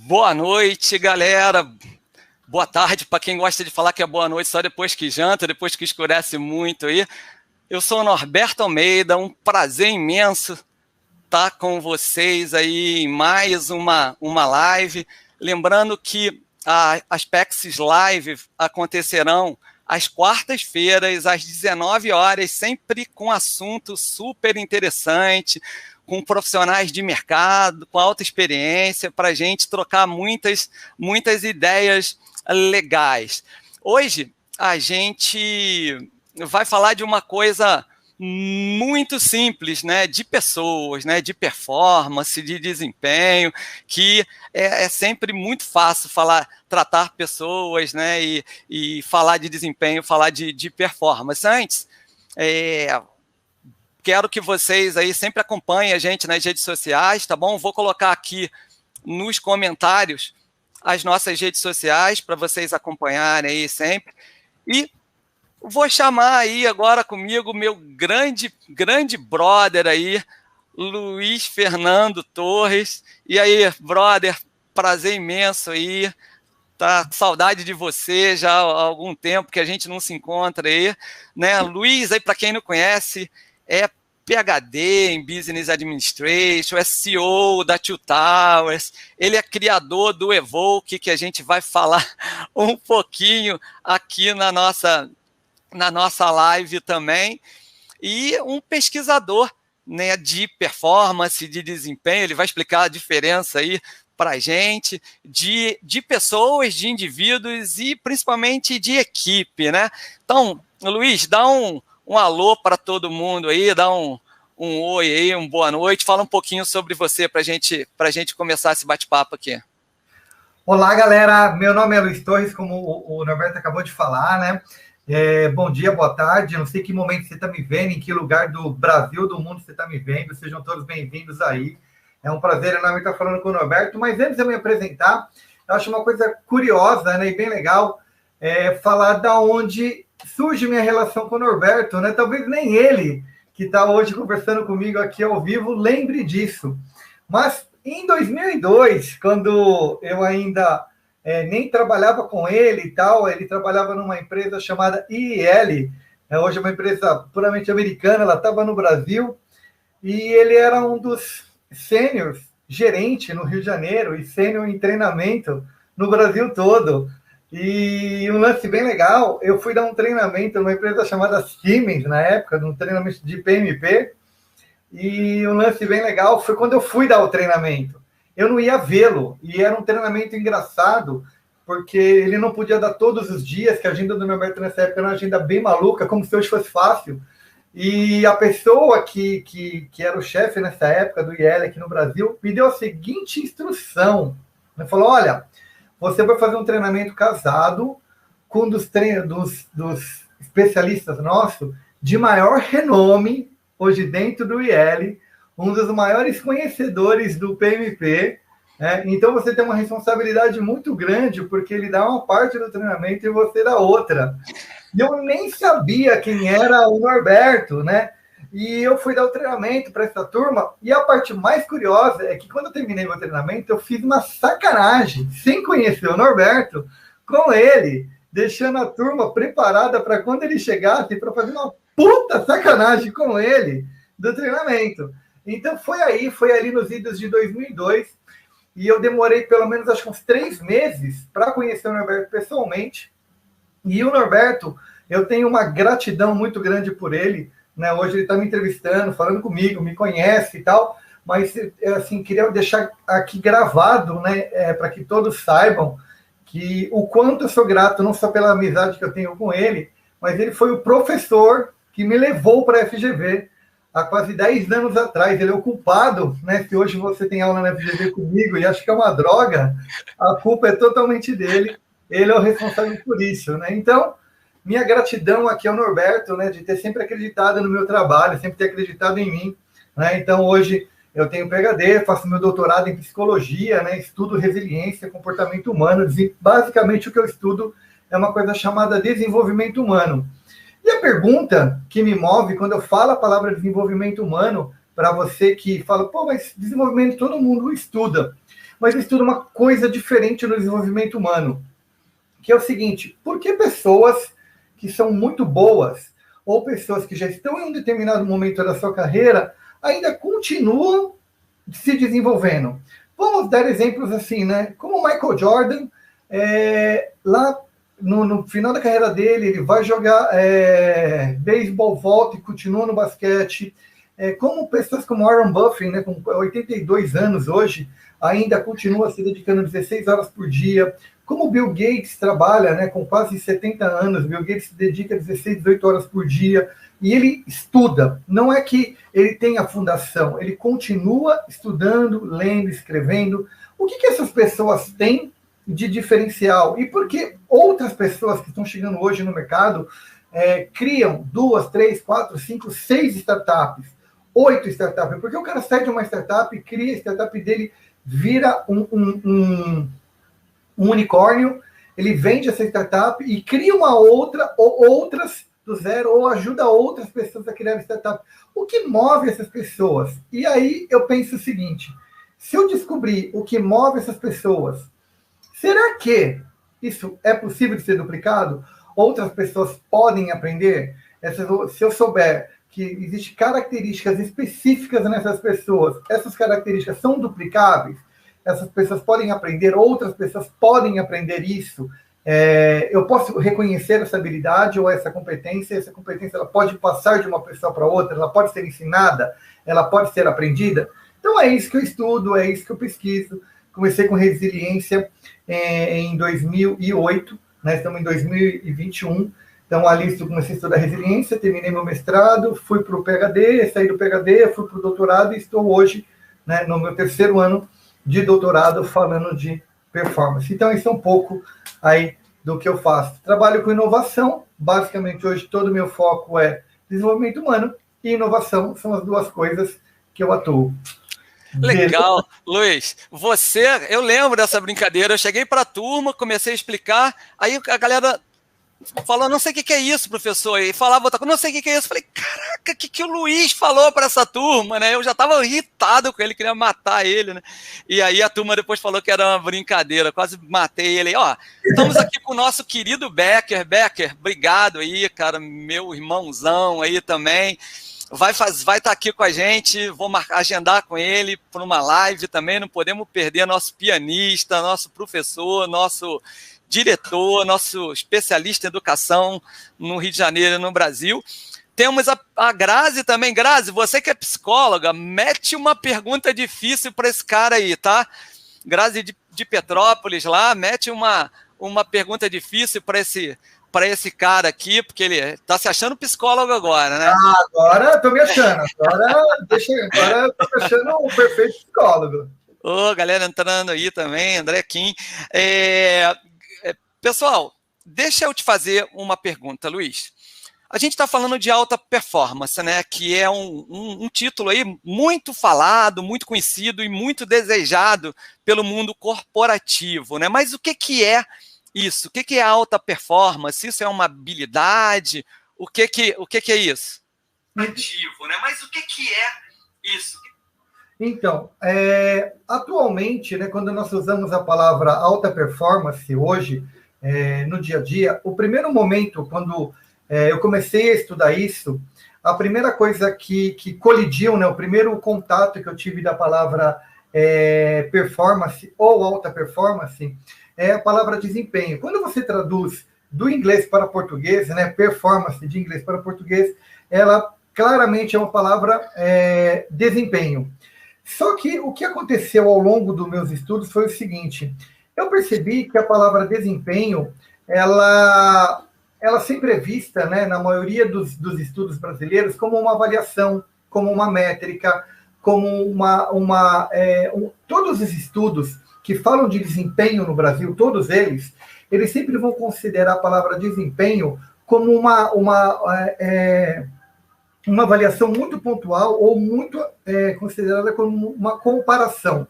Boa noite, galera. Boa tarde para quem gosta de falar que é boa noite só depois que janta, depois que escurece muito aí. Eu sou o Norberto Almeida, um prazer imenso estar com vocês aí em mais uma live. Lembrando que as PEXs Live acontecerão às quartas-feiras, às 19 horas, sempre com assunto super interessante, com profissionais de mercado, com alta experiência, para a gente trocar muitas ideias legais. Hoje, a gente vai falar de uma coisa muito simples, né, de pessoas, né, de performance, de desempenho, que é sempre muito fácil tratar pessoas, né, e falar de desempenho, falar de performance. Antes, quero que vocês aí sempre acompanhem a gente nas redes sociais, tá bom? Vou colocar aqui nos comentários as nossas redes sociais para vocês acompanharem aí sempre. E vou chamar aí agora comigo meu grande brother aí, Luiz Fernando Torres. E aí, brother, prazer imenso aí. Tá saudade de você já há algum tempo que a gente não se encontra aí, né? Luiz, aí para quem não conhece, é PhD em Business Administration, é CEO da Two Towers, ele é criador do Evoke, que a gente vai falar um pouquinho aqui na nossa live também, e um pesquisador, né, de performance, de desempenho. Ele vai explicar a diferença aí para a gente, de pessoas, de indivíduos e principalmente de equipe, né? Então, Luiz, dá um alô para todo mundo aí, dá um oi aí, uma boa noite, fala um pouquinho sobre você para a gente começar esse bate-papo aqui. Olá, galera, meu nome é Luiz Torres, como o Norberto acabou de falar, né? Bom dia, boa tarde, não sei que momento você está me vendo, em que lugar do Brasil, do mundo você está me vendo, sejam todos bem-vindos aí. É um prazer enorme estar falando com o Norberto, mas antes de eu me apresentar, eu acho uma coisa curiosa, né, e bem legal, falar da onde surge minha relação com o Norberto, né? Talvez nem ele, que está hoje conversando comigo aqui ao vivo, lembre disso. Mas em 2002, quando eu ainda nem trabalhava com ele e tal, ele trabalhava numa empresa chamada IEL, hoje é uma empresa puramente americana, ela estava no Brasil, e ele era um dos sêniors, gerente no Rio de Janeiro, e sênior em treinamento no Brasil todo. E um lance bem legal, eu fui dar um treinamento numa empresa chamada Siemens, na época, um treinamento de PMP, e um lance bem legal foi quando eu fui dar o treinamento. Eu não ia vê-lo, e era um treinamento engraçado, porque ele não podia dar todos os dias, que a agenda do Norberto nessa época era uma agenda bem maluca, como se hoje fosse fácil. E a pessoa que era o chefe nessa época do IEL aqui no Brasil me deu a seguinte instrução. Ele falou, olha, você vai fazer um treinamento casado com um dos especialistas nossos de maior renome hoje dentro do IEL, um dos maiores conhecedores do PMP, né? Então você tem uma responsabilidade muito grande, porque ele dá uma parte do treinamento e você dá outra. E eu nem sabia quem era o Norberto, né? E eu fui dar o treinamento para essa turma, e a parte mais curiosa é que quando eu terminei meu treinamento, eu fiz uma sacanagem, sem conhecer o Norberto, com ele, deixando a turma preparada para quando ele chegasse, para fazer uma puta sacanagem com ele do treinamento. Então foi ali nos idos de 2002, e eu demorei pelo menos acho que uns 3 meses para conhecer o Norberto pessoalmente. E o Norberto, eu tenho uma gratidão muito grande por ele, né? Hoje ele está me entrevistando, falando comigo, me conhece e tal, mas assim, queria deixar aqui gravado, né, para que todos saibam que o quanto eu sou grato, não só pela amizade que eu tenho com ele, mas ele foi o professor que me levou para a FGV há quase 10 anos atrás. Ele é o culpado, né? Se hoje você tem aula na FGV comigo e acha que é uma droga, a culpa é totalmente dele. Ele é o responsável por isso, né? Então, minha gratidão aqui ao Norberto, né, de ter sempre acreditado no meu trabalho, sempre ter acreditado em mim, né? Então, hoje eu tenho PhD, faço meu doutorado em psicologia, né? Estudo resiliência, comportamento humano. Basicamente, o que eu estudo é uma coisa chamada desenvolvimento humano. E a pergunta que me move quando eu falo a palavra desenvolvimento humano, para você que fala, pô, mas desenvolvimento todo mundo estuda. mas estuda uma coisa diferente no desenvolvimento humano, que é o seguinte: por que pessoas que são muito boas, ou pessoas que já estão em um determinado momento da sua carreira, ainda continuam se desenvolvendo? Vamos dar exemplos assim, né? Como o Michael Jordan, lá no final da carreira dele, ele vai jogar beisebol, volta e continua no basquete. Como pessoas como Warren Buffett, né, com 82 anos hoje, ainda continua se dedicando 16 horas por dia. Como Bill Gates trabalha, né, com quase 70 anos, Bill Gates se dedica 16, 18 horas por dia, e ele estuda. Não é que ele tem a fundação, ele continua estudando, lendo, escrevendo. O que essas pessoas têm de diferencial? E por que outras pessoas que estão chegando hoje no mercado criam 2, 3, 4, 5, 6 startups, 8 startups? Porque o cara sai de uma startup, cria a startup dele, vira um unicórnio, ele vende essa startup e cria uma outra, ou outras do zero, ou ajuda outras pessoas a criar startup. O que move essas pessoas? E aí eu penso o seguinte: se eu descobrir o que move essas pessoas, será que isso é possível de ser duplicado? Outras pessoas podem aprender? Se eu souber que existem características específicas nessas pessoas, essas características são duplicáveis, essas pessoas podem aprender, outras pessoas podem aprender isso. Eu posso reconhecer essa habilidade ou essa competência ela pode passar de uma pessoa para outra, ela pode ser ensinada, ela pode ser aprendida. Então é isso que eu estudo, é isso que eu pesquiso. Comecei com resiliência em 2008, né? Estamos em 2021, então ali eu comecei a estudar resiliência, terminei meu mestrado, fui para o PhD, saí do PhD, fui para o doutorado e estou hoje, né, no meu 3º ano de doutorado falando de performance. Então, isso é um pouco aí do que eu faço. Trabalho com inovação, basicamente hoje todo o meu foco é desenvolvimento humano e inovação, são as duas coisas que eu atuo. Legal, Luiz. Eu lembro dessa brincadeira, eu cheguei para a turma, comecei a explicar, aí a galera falou, não sei o que é isso, professor, e falava outra coisa, não sei o que é isso. Falei, caraca, o que o Luiz falou para essa turma, né? Eu já estava irritado com ele, queria matar ele, né? E aí a turma depois falou que era uma brincadeira, quase matei ele. Ó, estamos aqui com o nosso querido Becker. Becker, obrigado aí, cara, meu irmãozão aí também. Vai estar aqui com a gente, vou agendar com ele para uma live também, não podemos perder nosso pianista, nosso professor, nosso diretor, nosso especialista em educação no Rio de Janeiro e no Brasil. Temos a Grazi também. Grazi, você que é psicóloga, mete uma pergunta difícil para esse cara aí, tá? Grazi de Petrópolis lá, mete uma pergunta difícil para esse cara aqui, porque ele está se achando psicólogo agora, né? Agora estou me achando. Agora estou me achando um perfeito psicólogo. Galera entrando aí também, André Kim. Pessoal, deixa eu te fazer uma pergunta, Luiz. A gente está falando de alta performance, né? Que é um título aí muito falado, muito conhecido e muito desejado pelo mundo corporativo, né? Mas o que é isso? O que é alta performance? Isso é uma habilidade? O que é isso? Ativo, né? Mas o que é isso? Então, atualmente, né, quando nós usamos a palavra alta performance hoje, no dia a dia, o primeiro momento, quando eu comecei a estudar isso, a primeira coisa que colidiu, né, o primeiro contato que eu tive da palavra performance ou alta performance é a palavra desempenho. Quando você traduz do inglês para português, né, performance de inglês para português, ela claramente é uma palavra desempenho. Só que o que aconteceu ao longo dos meus estudos foi o seguinte: eu percebi que a palavra desempenho, ela sempre é vista, né, na maioria dos estudos brasileiros, como uma avaliação, como uma métrica, como todos os estudos que falam de desempenho no Brasil, todos eles sempre vão considerar a palavra desempenho como uma avaliação muito pontual ou muito considerada como uma comparação,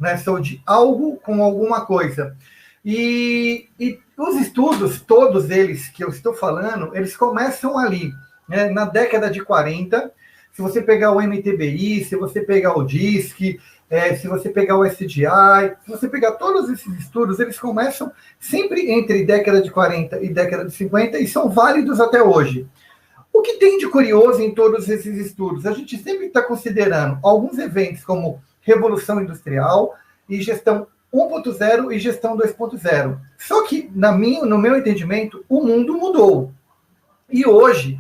né, de algo com alguma coisa. E os estudos, todos eles que eu estou falando, eles começam ali, né, na década de 40, Se você pegar o MTBI, se você pegar o DISC, se você pegar o SDI, se você pegar todos esses estudos, eles começam sempre entre década de 40 e década de 50 e são válidos até hoje. O que tem de curioso em todos esses estudos? A gente sempre está considerando alguns eventos como Revolução Industrial e gestão 1.0 e gestão 2.0. Só que, no meu entendimento, o mundo mudou. E hoje,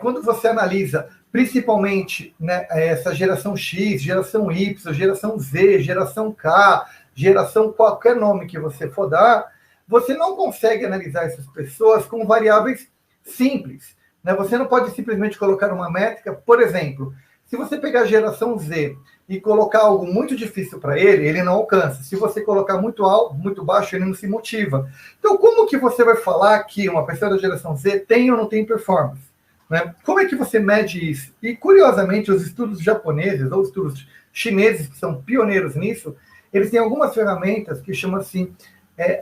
quando você analisa principalmente, né, essa geração X, geração Y, geração Z, geração K, geração qualquer nome que você for dar, você não consegue analisar essas pessoas com variáveis simples. Né? Você não pode simplesmente colocar uma métrica, por exemplo, se você pegar a geração Z e colocar algo muito difícil para ele, ele não alcança. Se você colocar muito alto, muito baixo, ele não se motiva. Então, como que você vai falar que uma pessoa da geração Z tem ou não tem performance? Né? Como é que você mede isso? E, curiosamente, os estudos japoneses ou estudos chineses, que são pioneiros nisso, eles têm algumas ferramentas que chamam assim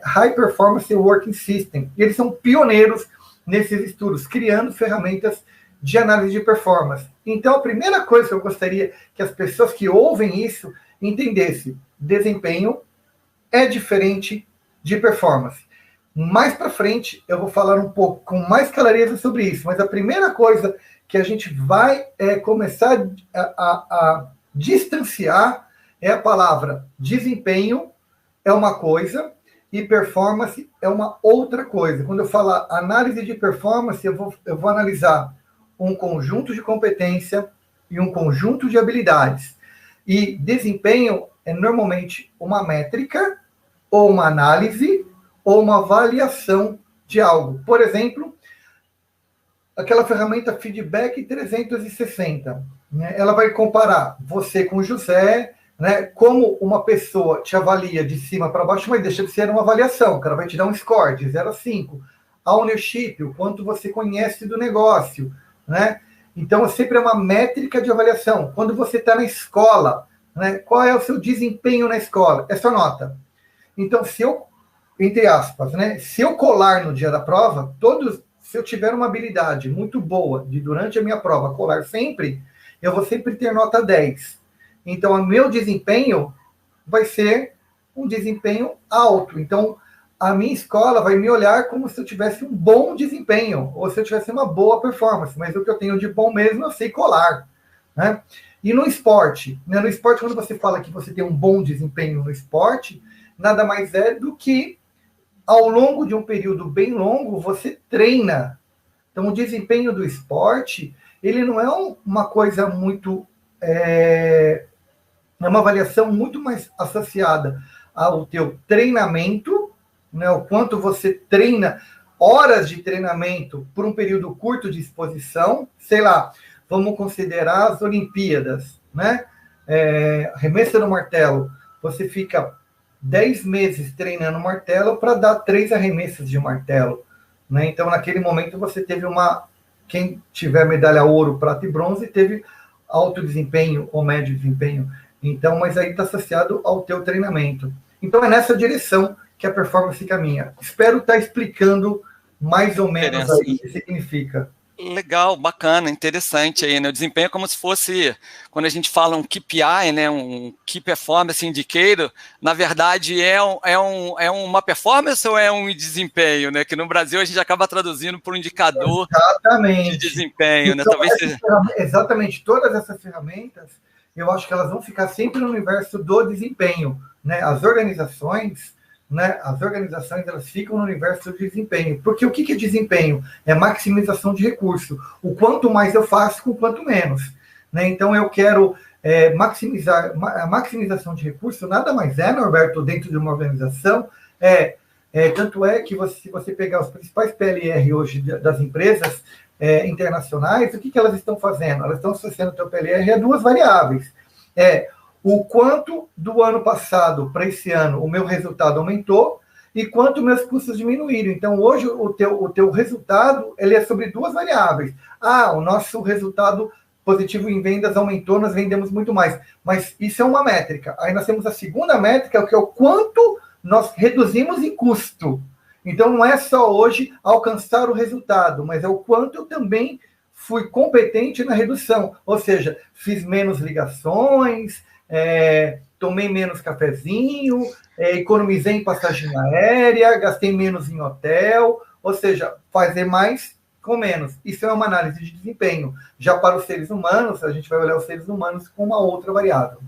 High Performance Working System. E eles são pioneiros nesses estudos, criando ferramentas de análise de performance. Então, a primeira coisa que eu gostaria que as pessoas que ouvem isso entendessem: desempenho é diferente de performance. Mais para frente, eu vou falar um pouco com mais clareza sobre isso, mas a primeira coisa que a gente vai começar a distanciar é a palavra desempenho é uma coisa e performance é uma outra coisa. Quando eu falar análise de performance, eu vou analisar um conjunto de competência e um conjunto de habilidades. E desempenho é normalmente uma métrica, ou uma análise, ou uma avaliação de algo. Por exemplo, aquela ferramenta Feedback 360. Né? Ela vai comparar você com o José, né? Como uma pessoa te avalia de cima para baixo, mas deixa de ser uma avaliação, que ela vai te dar um score de 0 a 5. A ownership, o quanto você conhece do negócio, né? Então, sempre é uma métrica de avaliação. Quando você está na escola, né, qual é o seu desempenho na escola? É sua nota. Então, se eu, entre aspas, né, se eu colar no dia da prova, se eu tiver uma habilidade muito boa de, durante a minha prova, colar sempre, eu vou sempre ter nota 10. Então, o meu desempenho vai ser um desempenho alto. Então, a minha escola vai me olhar como se eu tivesse um bom desempenho, ou se eu tivesse uma boa performance, mas o que eu tenho de bom mesmo, eu sei colar. Né? E no esporte, né? No esporte, quando você fala que você tem um bom desempenho no esporte, nada mais é do que, ao longo de um período bem longo, você treina. Então, o desempenho do esporte, ele não é uma coisa muito... É uma avaliação muito mais associada ao teu treinamento, né, o quanto você treina, horas de treinamento por um período curto de exposição, sei lá, vamos considerar as Olimpíadas, né? Arremesso no martelo, você fica 10 meses treinando martelo para dar 3 arremessos de martelo, né? Então, naquele momento, você teve quem tiver medalha ouro, prata e bronze, teve alto desempenho ou médio desempenho. Então, mas aí está associado ao teu treinamento. Então, é nessa direção que a performance caminha. Espero estar explicando mais ou menos aí o que significa. Legal, bacana, interessante aí, né? O desempenho é como se fosse, quando a gente fala um KPI, né? Um Key Performance Indicator, na verdade é uma performance ou é um desempenho, né? Que no Brasil a gente acaba traduzindo por um indicador de desempenho, então, né? Talvez seja... Exatamente, todas essas ferramentas, eu acho que elas vão ficar sempre no universo do desempenho, né? As organizações, elas ficam no universo do desempenho. Porque o que é desempenho? É maximização de recurso. O quanto mais eu faço, com quanto menos. Né? Então, eu quero maximizar. A maximização de recurso nada mais é, Norberto, dentro de uma organização, tanto é que se você pegar os principais PLR hoje das empresas internacionais, o que elas estão fazendo? Elas estão associando o teu PLR a 2 variáveis. O quanto do ano passado para esse ano o meu resultado aumentou e quanto meus custos diminuíram. Então, hoje, o teu resultado ele é sobre 2 variáveis. O nosso resultado positivo em vendas aumentou, nós vendemos muito mais. Mas isso é uma métrica. Aí nós temos a segunda métrica, que é o quanto nós reduzimos em custo. Então, não é só hoje alcançar o resultado, mas é o quanto eu também fui competente na redução, ou seja, fiz menos ligações, tomei menos cafezinho, economizei em passagem aérea, gastei menos em hotel, ou seja, fazer mais com menos. Isso é uma análise de desempenho. Já para os seres humanos, a gente vai olhar os seres humanos com uma outra variável.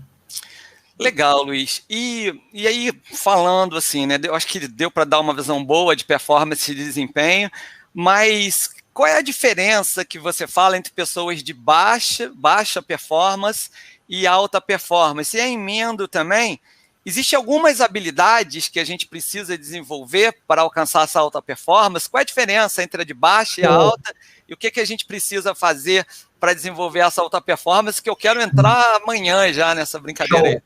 Legal, Luiz. E aí, falando assim, né? Eu acho que deu para dar uma visão boa de performance e desempenho, mas qual é a diferença que você fala entre pessoas de baixa performance e alta performance? E a emendo também, existem algumas habilidades que a gente precisa desenvolver para alcançar essa alta performance? Qual é a diferença entre a de baixa e a alta? E o que a gente precisa fazer para desenvolver essa alta performance? Que eu quero entrar amanhã já nessa brincadeira aí.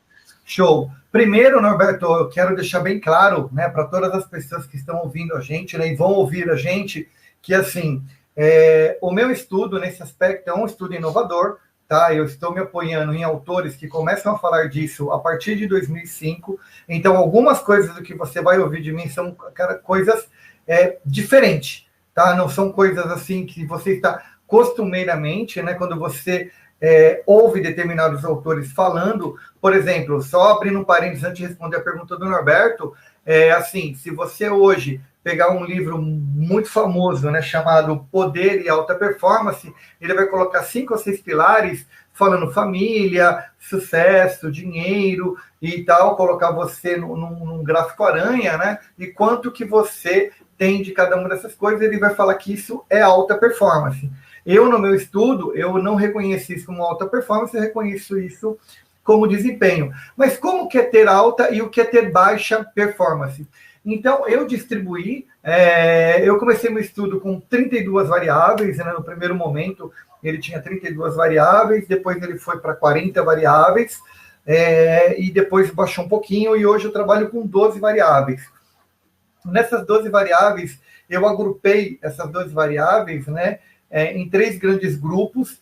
Show. Primeiro, Norberto, eu quero deixar bem claro, né, para todas as pessoas que estão ouvindo a gente, né, e vão ouvir a gente, que assim, o meu estudo nesse aspecto é um estudo inovador, tá? Eu estou me apoiando em autores que começam a falar disso a partir de 2005. Então, algumas coisas do que você vai ouvir de mim são coisas diferentes, tá? Não são coisas assim que você está costumeiramente, né, quando você ouve determinados autores falando. Por exemplo, só abrindo um parênteses antes de responder a pergunta do Norberto, assim, se você hoje pegar um livro muito famoso, né, chamado Poder e Alta Performance, ele vai colocar 5 ou 6 pilares, falando família, sucesso, dinheiro e tal, colocar você num gráfico aranha, né, e quanto que você tem de cada uma dessas coisas, ele vai falar que isso é alta performance. Eu, no meu estudo, eu não reconheço isso como alta performance, eu reconheço isso como desempenho. Mas como que é ter alta e o que é ter baixa performance? Então, eu distribuí, eu comecei meu estudo com 32 variáveis, né? No primeiro momento, ele tinha 32 variáveis, depois ele foi para 40 variáveis, e depois baixou um pouquinho, e hoje eu trabalho com 12 variáveis. Nessas 12 variáveis, eu agrupei essas 12 variáveis, né, em 3 grandes grupos,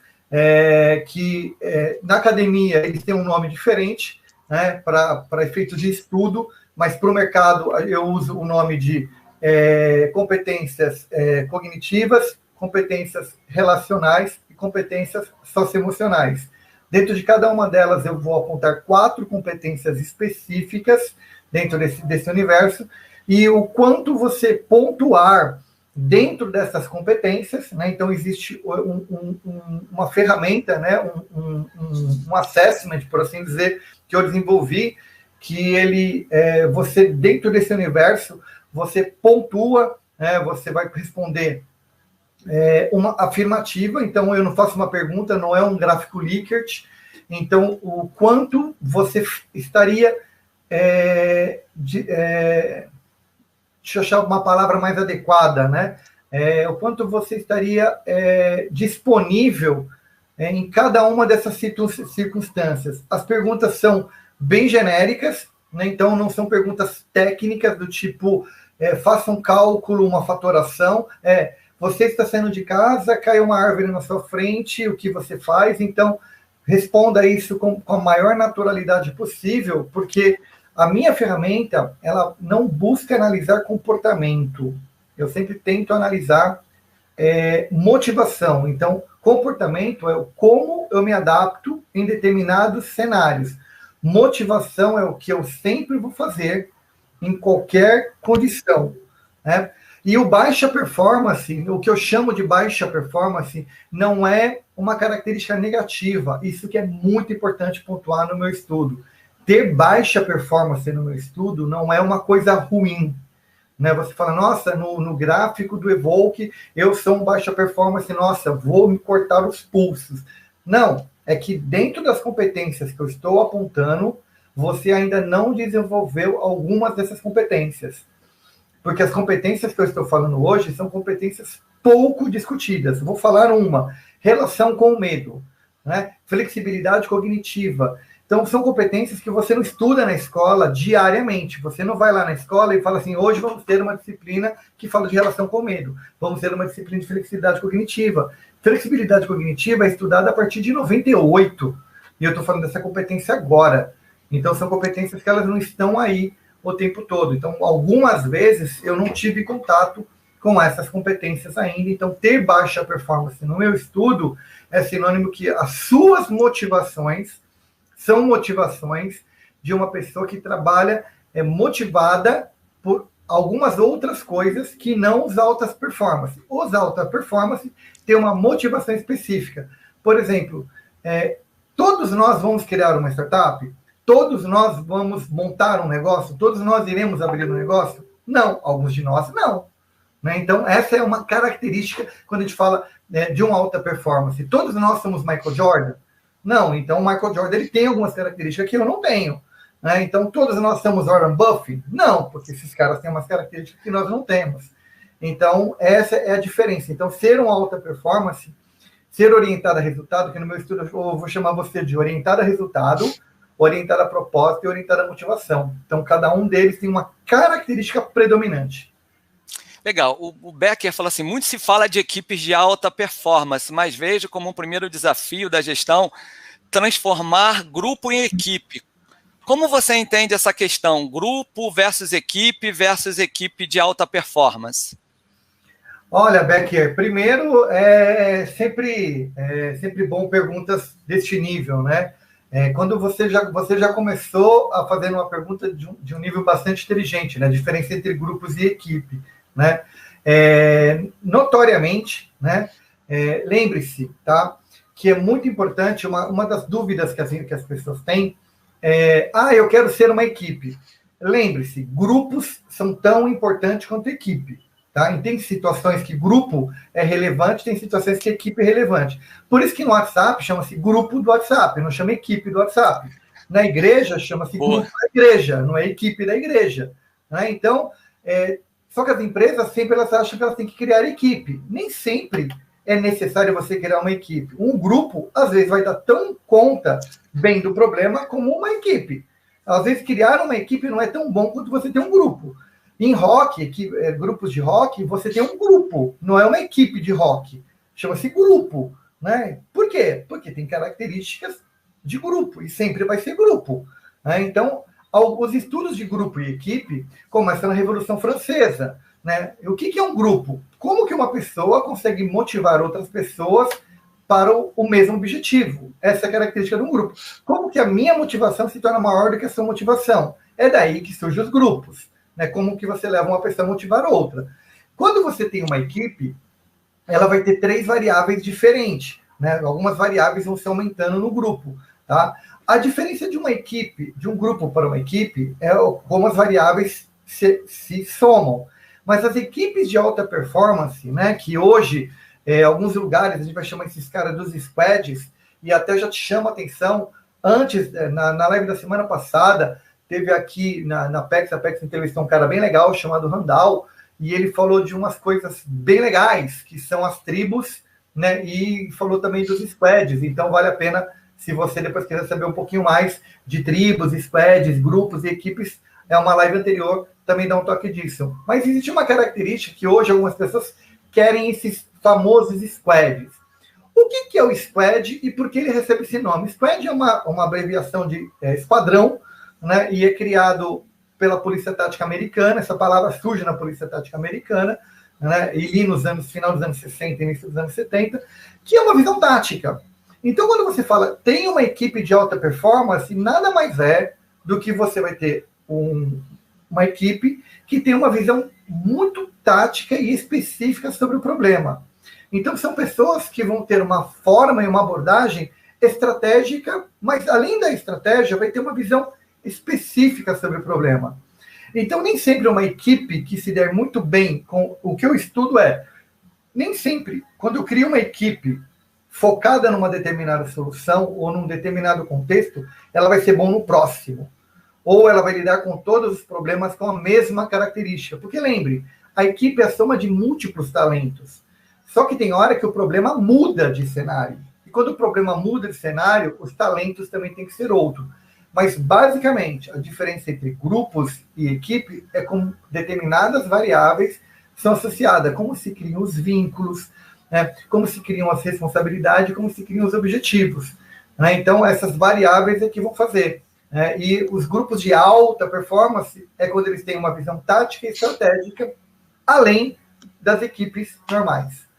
que na academia eles têm um nome diferente, né, para efeitos de estudo, mas para o mercado eu uso o nome de competências cognitivas, competências relacionais e competências socioemocionais. Dentro de cada uma delas eu vou apontar 4 competências específicas dentro desse universo, e o quanto você pontuar dentro dessas competências, né? Então existe uma ferramenta, né? um assessment, por assim dizer, que eu desenvolvi, que ele, você, dentro desse universo, você pontua, né? Você vai responder uma afirmativa, então eu não faço uma pergunta, não é um gráfico Likert, então o quanto você estaria... deixa eu achar uma palavra mais adequada, né? O quanto você estaria disponível em cada uma dessas circunstâncias. As perguntas são bem genéricas, né? Então não são perguntas técnicas do tipo faça um cálculo, uma fatoração. Você está saindo de casa, caiu uma árvore na sua frente, o que você faz? Então responda isso com a maior naturalidade possível, porque a minha ferramenta, ela não busca analisar comportamento. Eu sempre tento analisar motivação. Então, comportamento é como eu me adapto em determinados cenários. Motivação é o que eu sempre vou fazer em qualquer condição, né? E o baixa performance, o que eu chamo de baixa performance, não é uma característica negativa. Isso que é muito importante pontuar no meu estudo. Ter baixa performance no meu estudo não é uma coisa ruim, né? Você fala, nossa, no gráfico do Evoque, eu sou um baixa performance, nossa, vou me cortar os pulsos. Não, é que dentro das competências que eu estou apontando, você ainda não desenvolveu algumas dessas competências. Porque as competências que eu estou falando hoje são competências pouco discutidas. Vou falar uma, relação com o medo, né? Flexibilidade cognitiva. Então, são competências que você não estuda na escola diariamente. Você não vai lá na escola e fala assim, hoje vamos ter uma disciplina que fala de relação com o medo. Vamos ter uma disciplina de flexibilidade cognitiva. Flexibilidade cognitiva é estudada a partir de 98. E eu estou falando dessa competência agora. Então, são competências que elas não estão aí o tempo todo. Então, algumas vezes, eu não tive contato com essas competências ainda. Então, ter baixa performance no meu estudo é sinônimo que as suas motivações são motivações de uma pessoa que trabalha motivada por algumas outras coisas que não os altas performance. Os altas performance têm uma motivação específica. Por exemplo, todos nós vamos criar uma startup? Todos nós vamos montar um negócio? Todos nós iremos abrir um negócio? Não, alguns de nós não. Né? Então, essa é uma característica quando a gente fala de uma alta performance. Todos nós somos Michael Jordan? Não, então o Michael Jordan ele tem algumas características que eu não tenho. Né? Então, todos nós somos Warren Buffett? Não, porque esses caras têm umas características que nós não temos. Então, essa é a diferença. Então, ser uma alta performance, ser orientado a resultado, que no meu estudo eu vou chamar você de orientado a resultado, orientado a propósito e orientado a motivação. Então, cada um deles tem uma característica predominante. Legal. O Becker fala assim, muito se fala de equipes de alta performance, mas vejo como um primeiro desafio da gestão transformar grupo em equipe. Como você entende essa questão? Grupo versus equipe de alta performance? Olha, Becker, primeiro, é sempre bom perguntas deste nível, né? Quando você já começou a fazer uma pergunta de um nível bastante inteligente, né? A diferença entre grupos e equipe, né? Notoriamente, né? Lembre-se, tá? Que é muito importante, uma das dúvidas que as pessoas têm eu quero ser uma equipe. Lembre-se, grupos são tão importantes quanto equipe. Tá? E tem situações que grupo é relevante, tem situações que equipe é relevante. Por isso que no WhatsApp chama-se grupo do WhatsApp, não chama equipe do WhatsApp. Na igreja chama-se grupo da igreja, não é equipe da igreja. Né? Então, só que as empresas sempre elas acham que elas têm que criar equipe. Nem sempre é necessário você criar uma equipe. Um grupo, às vezes, vai dar tão conta bem do problema como uma equipe. Às vezes, criar uma equipe não é tão bom quanto você ter um grupo. Em rock, grupos de rock, você tem um grupo, não é uma equipe de rock. Chama-se grupo. Né? Por quê? Porque tem características de grupo, e sempre vai ser grupo. Né? Então, os estudos de grupo e equipe começam na Revolução Francesa. Né? O que é um grupo? Como que uma pessoa consegue motivar outras pessoas para o mesmo objetivo? Essa é a característica de um grupo. Como que a minha motivação se torna maior do que a sua motivação? É daí que surgem os grupos. Né? Como que você leva uma pessoa a motivar outra? Quando você tem uma equipe, ela vai ter 3 variáveis diferentes. Né? Algumas variáveis vão se aumentando no grupo. Tá? A diferença de uma equipe, de um grupo para uma equipe, é como as variáveis se somam. Mas as equipes de alta performance, né, que hoje, alguns lugares, a gente vai chamar esses caras dos squads, e até já te chama a atenção, antes, na live da semana passada, teve aqui na PEX, a PEX entrevistou um cara bem legal, chamado Randall, e ele falou de umas coisas bem legais, que são as tribos, né, e falou também dos squads, então vale a pena, se você depois quiser saber um pouquinho mais de tribos, squads, grupos e equipes, é uma live anterior, também dá um toque disso. Mas existe uma característica que hoje algumas pessoas querem esses famosos squads. O que é o squad e por que ele recebe esse nome? Squad é uma abreviação de esquadrão, né, e é criado pela Polícia Tática Americana. Essa palavra surge na Polícia Tática Americana, né, e final dos anos 60 e início dos anos 70, que é uma visão tática. Então, quando você fala tem uma equipe de alta performance, nada mais é do que você vai ter uma equipe que tem uma visão muito tática e específica sobre o problema. Então, são pessoas que vão ter uma forma e uma abordagem estratégica, mas além da estratégia, vai ter uma visão específica sobre o problema. Então, nem sempre uma equipe que se der muito bem com o que eu estudo nem sempre, quando eu crio uma equipe focada numa determinada solução ou num determinado contexto, ela vai ser bom no próximo. Ou ela vai lidar com todos os problemas com a mesma característica. Porque lembre, a equipe é a soma de múltiplos talentos. Só que tem hora que o problema muda de cenário. E quando o problema muda de cenário, os talentos também têm que ser outro. Mas, basicamente, a diferença entre grupos e equipe é como determinadas variáveis são associadas. Como se criam os vínculos, né? Como se criam as responsabilidades, como se criam os objetivos. Né? Então, essas variáveis é que vão fazer. E os grupos de alta performance é quando eles têm uma visão tática e estratégica, além das equipes normais.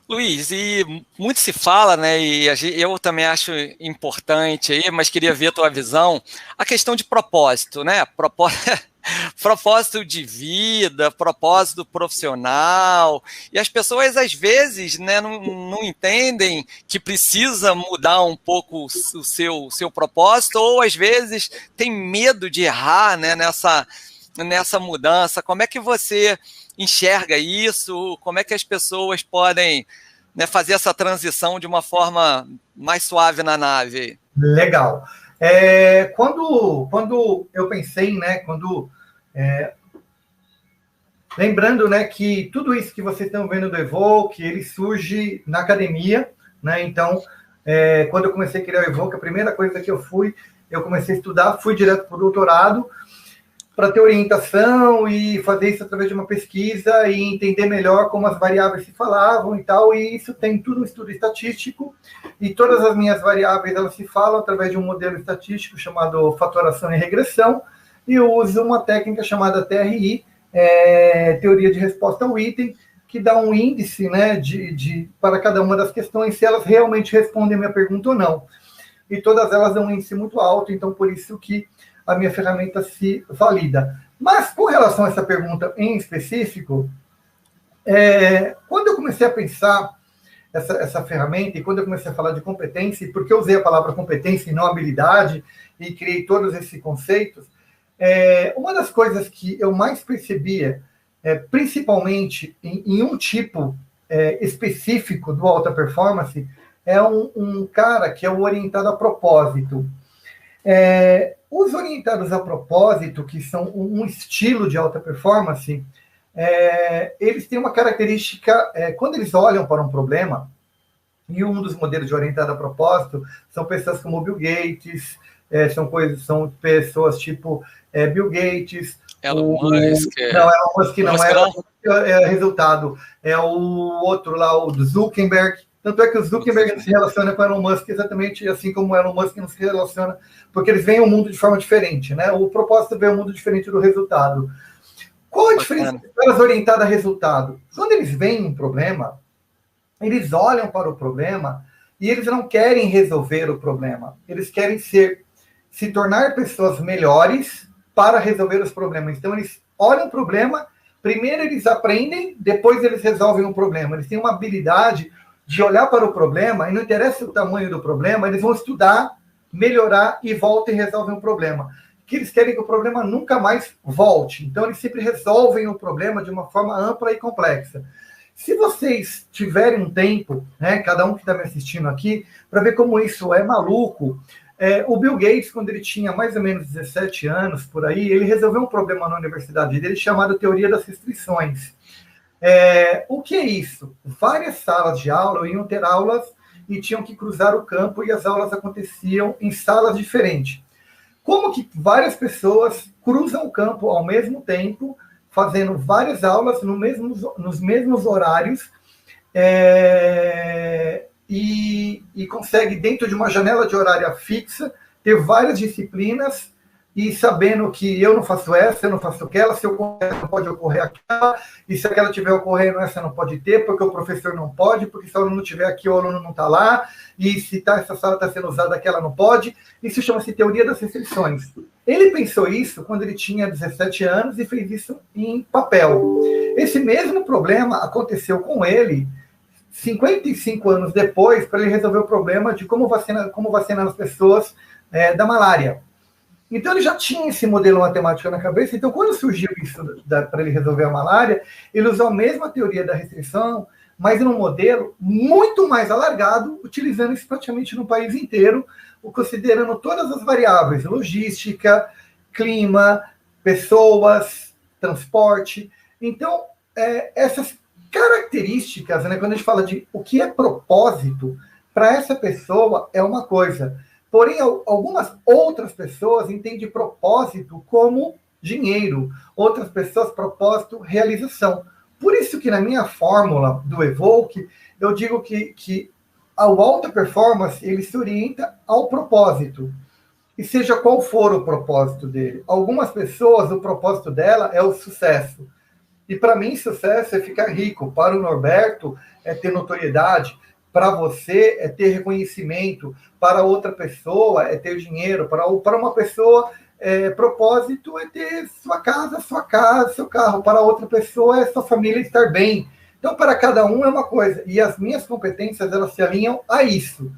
Luiz, e muito se fala, né, e eu também acho importante aí, mas queria ver a tua visão, a questão de propósito, né? Propósito de vida, propósito profissional, e as pessoas às vezes, né, não entendem que precisa mudar um pouco o seu propósito, ou às vezes tem medo de errar, né, nessa mudança. Como é que você enxerga isso? Como é que as pessoas podem, né, fazer essa transição de uma forma mais suave na nave? Legal. Quando eu pensei, né, lembrando, né, que tudo isso que vocês estão vendo do Evoque, ele surge na academia, né? Então, quando eu comecei a criar o Evoque, a primeira coisa que eu comecei a estudar, fui direto para o doutorado, para ter orientação e fazer isso através de uma pesquisa e entender melhor como as variáveis se falavam e tal, e isso tem tudo um estudo estatístico, e todas as minhas variáveis, elas se falam através de um modelo estatístico chamado fatoração e regressão, e eu uso uma técnica chamada TRI, teoria de resposta ao item, que dá um índice, né, para cada uma das questões, se elas realmente respondem a minha pergunta ou não. E todas elas dão um índice muito alto, então por isso que a minha ferramenta se valida. Mas, com relação a essa pergunta em específico, quando eu comecei a pensar essa ferramenta, e quando eu comecei a falar de competência, porque eu usei a palavra competência e não habilidade, e criei todos esses conceitos, uma das coisas que eu mais percebia, principalmente em um tipo específico do alta performance, é um cara que é o orientado a propósito. Os orientados a propósito, que são um estilo de alta performance, eles têm uma característica, quando eles olham para um problema, e um dos modelos de orientado a propósito são pessoas como Bill Gates, são pessoas tipo Bill Gates, Elon Musk. Não, Elon Musk não é resultado, é o outro lá, o Zuckerberg. Tanto é que o Zuckerberg não se relaciona com o Elon Musk exatamente assim como o Elon Musk não se relaciona, porque eles veem o mundo de forma diferente, né? O propósito vê o mundo diferente do resultado. Qual a diferença das pessoas orientadas a resultado? Quando eles veem um problema, eles olham para o problema e eles não querem resolver o problema. Eles querem se tornar pessoas melhores para resolver os problemas. Então, eles olham o problema, primeiro eles aprendem, depois eles resolvem o problema. Eles têm uma habilidade de olhar para o problema, e não interessa o tamanho do problema, eles vão estudar, melhorar e voltam e resolvem o problema. Que eles querem que o problema nunca mais volte. Então, eles sempre resolvem o problema de uma forma ampla e complexa. Se vocês tiverem um tempo, né, cada um que está me assistindo aqui, para ver como isso é maluco, o Bill Gates, quando ele tinha mais ou menos 17 anos, por aí, ele resolveu um problema na universidade dele chamado teoria das restrições. O que é isso? Várias salas de aula iam ter aulas e tinham que cruzar o campo e as aulas aconteciam em salas diferentes. Como que várias pessoas cruzam o campo ao mesmo tempo, fazendo várias aulas nos mesmos horários, e consegue, dentro de uma janela de horário fixa, ter várias disciplinas, e sabendo que eu não faço essa, eu não faço aquela, se eu ocorrer, não pode ocorrer aquela, e se aquela tiver ocorrendo, essa não pode ter, porque o professor não pode, porque se o aluno não estiver aqui, o aluno não está lá, e se essa sala está sendo usada, aquela não pode. Isso chama-se teoria das restrições. Ele pensou isso quando ele tinha 17 anos e fez isso em papel. Esse mesmo problema aconteceu com ele 55 anos depois, para ele resolver o problema de como vacinar as pessoas da malária. Então, ele já tinha esse modelo matemático na cabeça. Então, quando surgiu isso para ele resolver a malária, ele usou a mesma teoria da restrição, mas num modelo muito mais alargado, utilizando isso praticamente no país inteiro, considerando todas as variáveis: logística, clima, pessoas, transporte. Então, essas características, né, quando a gente fala de o que é propósito, para essa pessoa é uma coisa. Porém, algumas outras pessoas entendem propósito como dinheiro. Outras pessoas, propósito, realização. Por isso que na minha fórmula do Evoque, eu digo que a alta performance, ele se orienta ao propósito. E seja qual for o propósito dele. Algumas pessoas, o propósito dela é o sucesso. E para mim, sucesso é ficar rico. Para o Norberto, é ter notoriedade. Para você, é ter reconhecimento. Para outra pessoa, é ter dinheiro. Para uma pessoa, propósito é ter sua casa, seu carro. Para outra pessoa, é sua família estar bem. Então, para cada um é uma coisa. E as minhas competências, elas se alinham a isso.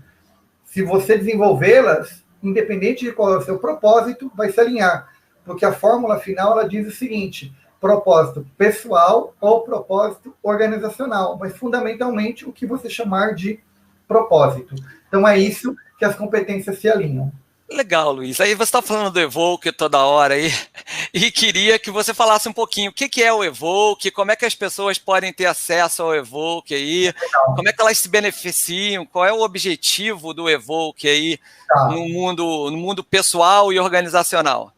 Se você desenvolvê-las, independente de qual é o seu propósito, vai se alinhar. Porque a fórmula final, ela diz o seguinte: propósito pessoal ou propósito organizacional, mas fundamentalmente o que você chamar de propósito. Então é isso que as competências se alinham. Legal, Luiz. Aí você está falando do Evoke toda hora aí, e queria que você falasse um pouquinho o que é o Evoke, como é que as pessoas podem ter acesso ao Evoke aí, como é que elas se beneficiam, qual é o objetivo do Evoke aí no mundo pessoal e organizacional.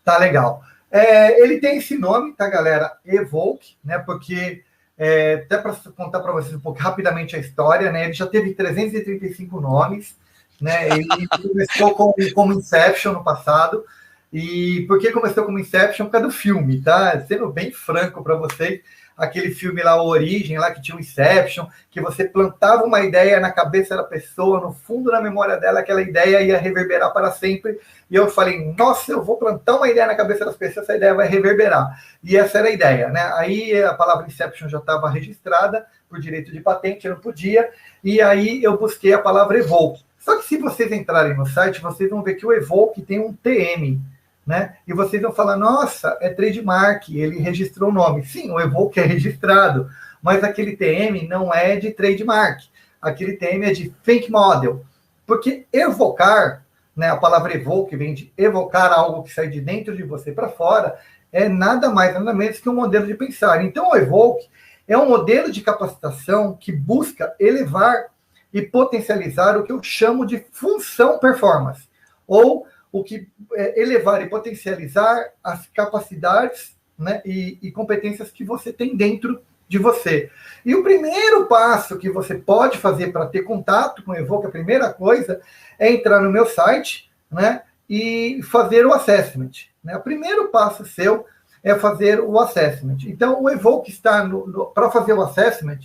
Tá legal. Ele tem esse nome, tá, galera? Evoke, né? Porque, até para contar para vocês um pouco rapidamente a história, né? Ele já teve 335 nomes, né? Ele começou como Inception no passado. E por que começou como Inception? Por causa do filme, tá? Sendo bem franco para vocês, aquele filme lá, A Origem, lá que tinha o Inception, que você plantava uma ideia na cabeça da pessoa, no fundo da memória dela, aquela ideia ia reverberar para sempre. E eu falei, nossa, eu vou plantar uma ideia na cabeça das pessoas, essa ideia vai reverberar. E essa era a ideia, né? Aí a palavra Inception já estava registrada por direito de patente, eu não podia, e aí eu busquei a palavra Evoke. Só que se vocês entrarem no site, vocês vão ver que o Evoke tem um TM, né? E vocês vão falar, nossa, é trademark, ele registrou o nome. Sim, o Evoke é registrado, mas aquele TM não é de trademark. Aquele TM é de Think Model. Porque evocar, né, a palavra evoke vem de evocar algo que sai de dentro de você para fora, é nada mais, nada menos que um modelo de pensar. Então, o Evoke é um modelo de capacitação que busca elevar e potencializar o que eu chamo de função performance, ou o que elevar e potencializar as capacidades, né, e competências que você tem dentro de você. E o primeiro passo que você pode fazer para ter contato com o Evoke, a primeira coisa, é entrar no meu site, né, e fazer o assessment. Né? O primeiro passo seu é fazer o assessment. Então, o Evoke está para fazer o assessment,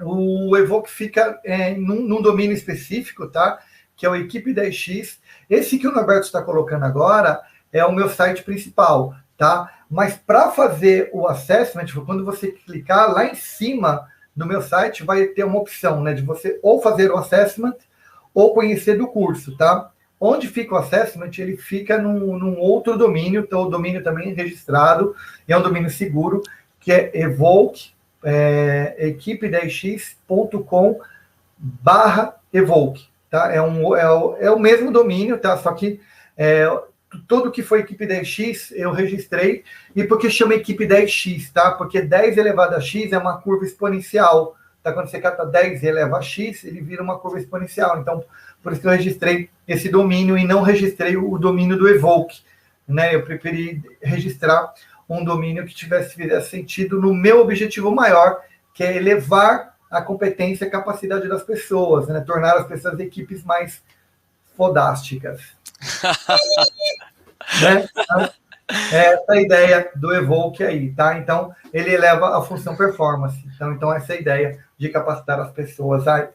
o Evoke fica num domínio específico, tá? Que é o Equipe 10X. Esse que o Norberto está colocando agora é o meu site principal, tá? Mas para fazer o assessment, quando você clicar lá em cima do meu site, vai ter uma opção, né? De você ou fazer o assessment ou conhecer do curso, tá? Onde fica o assessment, ele fica num outro domínio, então o domínio também é registrado, e é um domínio seguro, que é Evoke, equipe10x.com/Evoke, tá? É o mesmo domínio, tá? Só que tudo que foi Equipe 10x eu registrei, e porque chama Equipe 10x, tá? Porque 10 elevado a x é uma curva exponencial, tá? Quando você cata 10 e eleva a x, ele vira uma curva exponencial. Então, por isso que eu registrei esse domínio e não registrei o domínio do Evoke, né? Eu preferi registrar um domínio que fizesse sentido no meu objetivo maior, que é elevar a competência e a capacidade das pessoas, né? Tornar as pessoas equipes mais fodásticas. Né? Essa é a ideia do Evoke aí, tá? Então, ele eleva a função performance. Então essa é a ideia de capacitar as pessoas aí.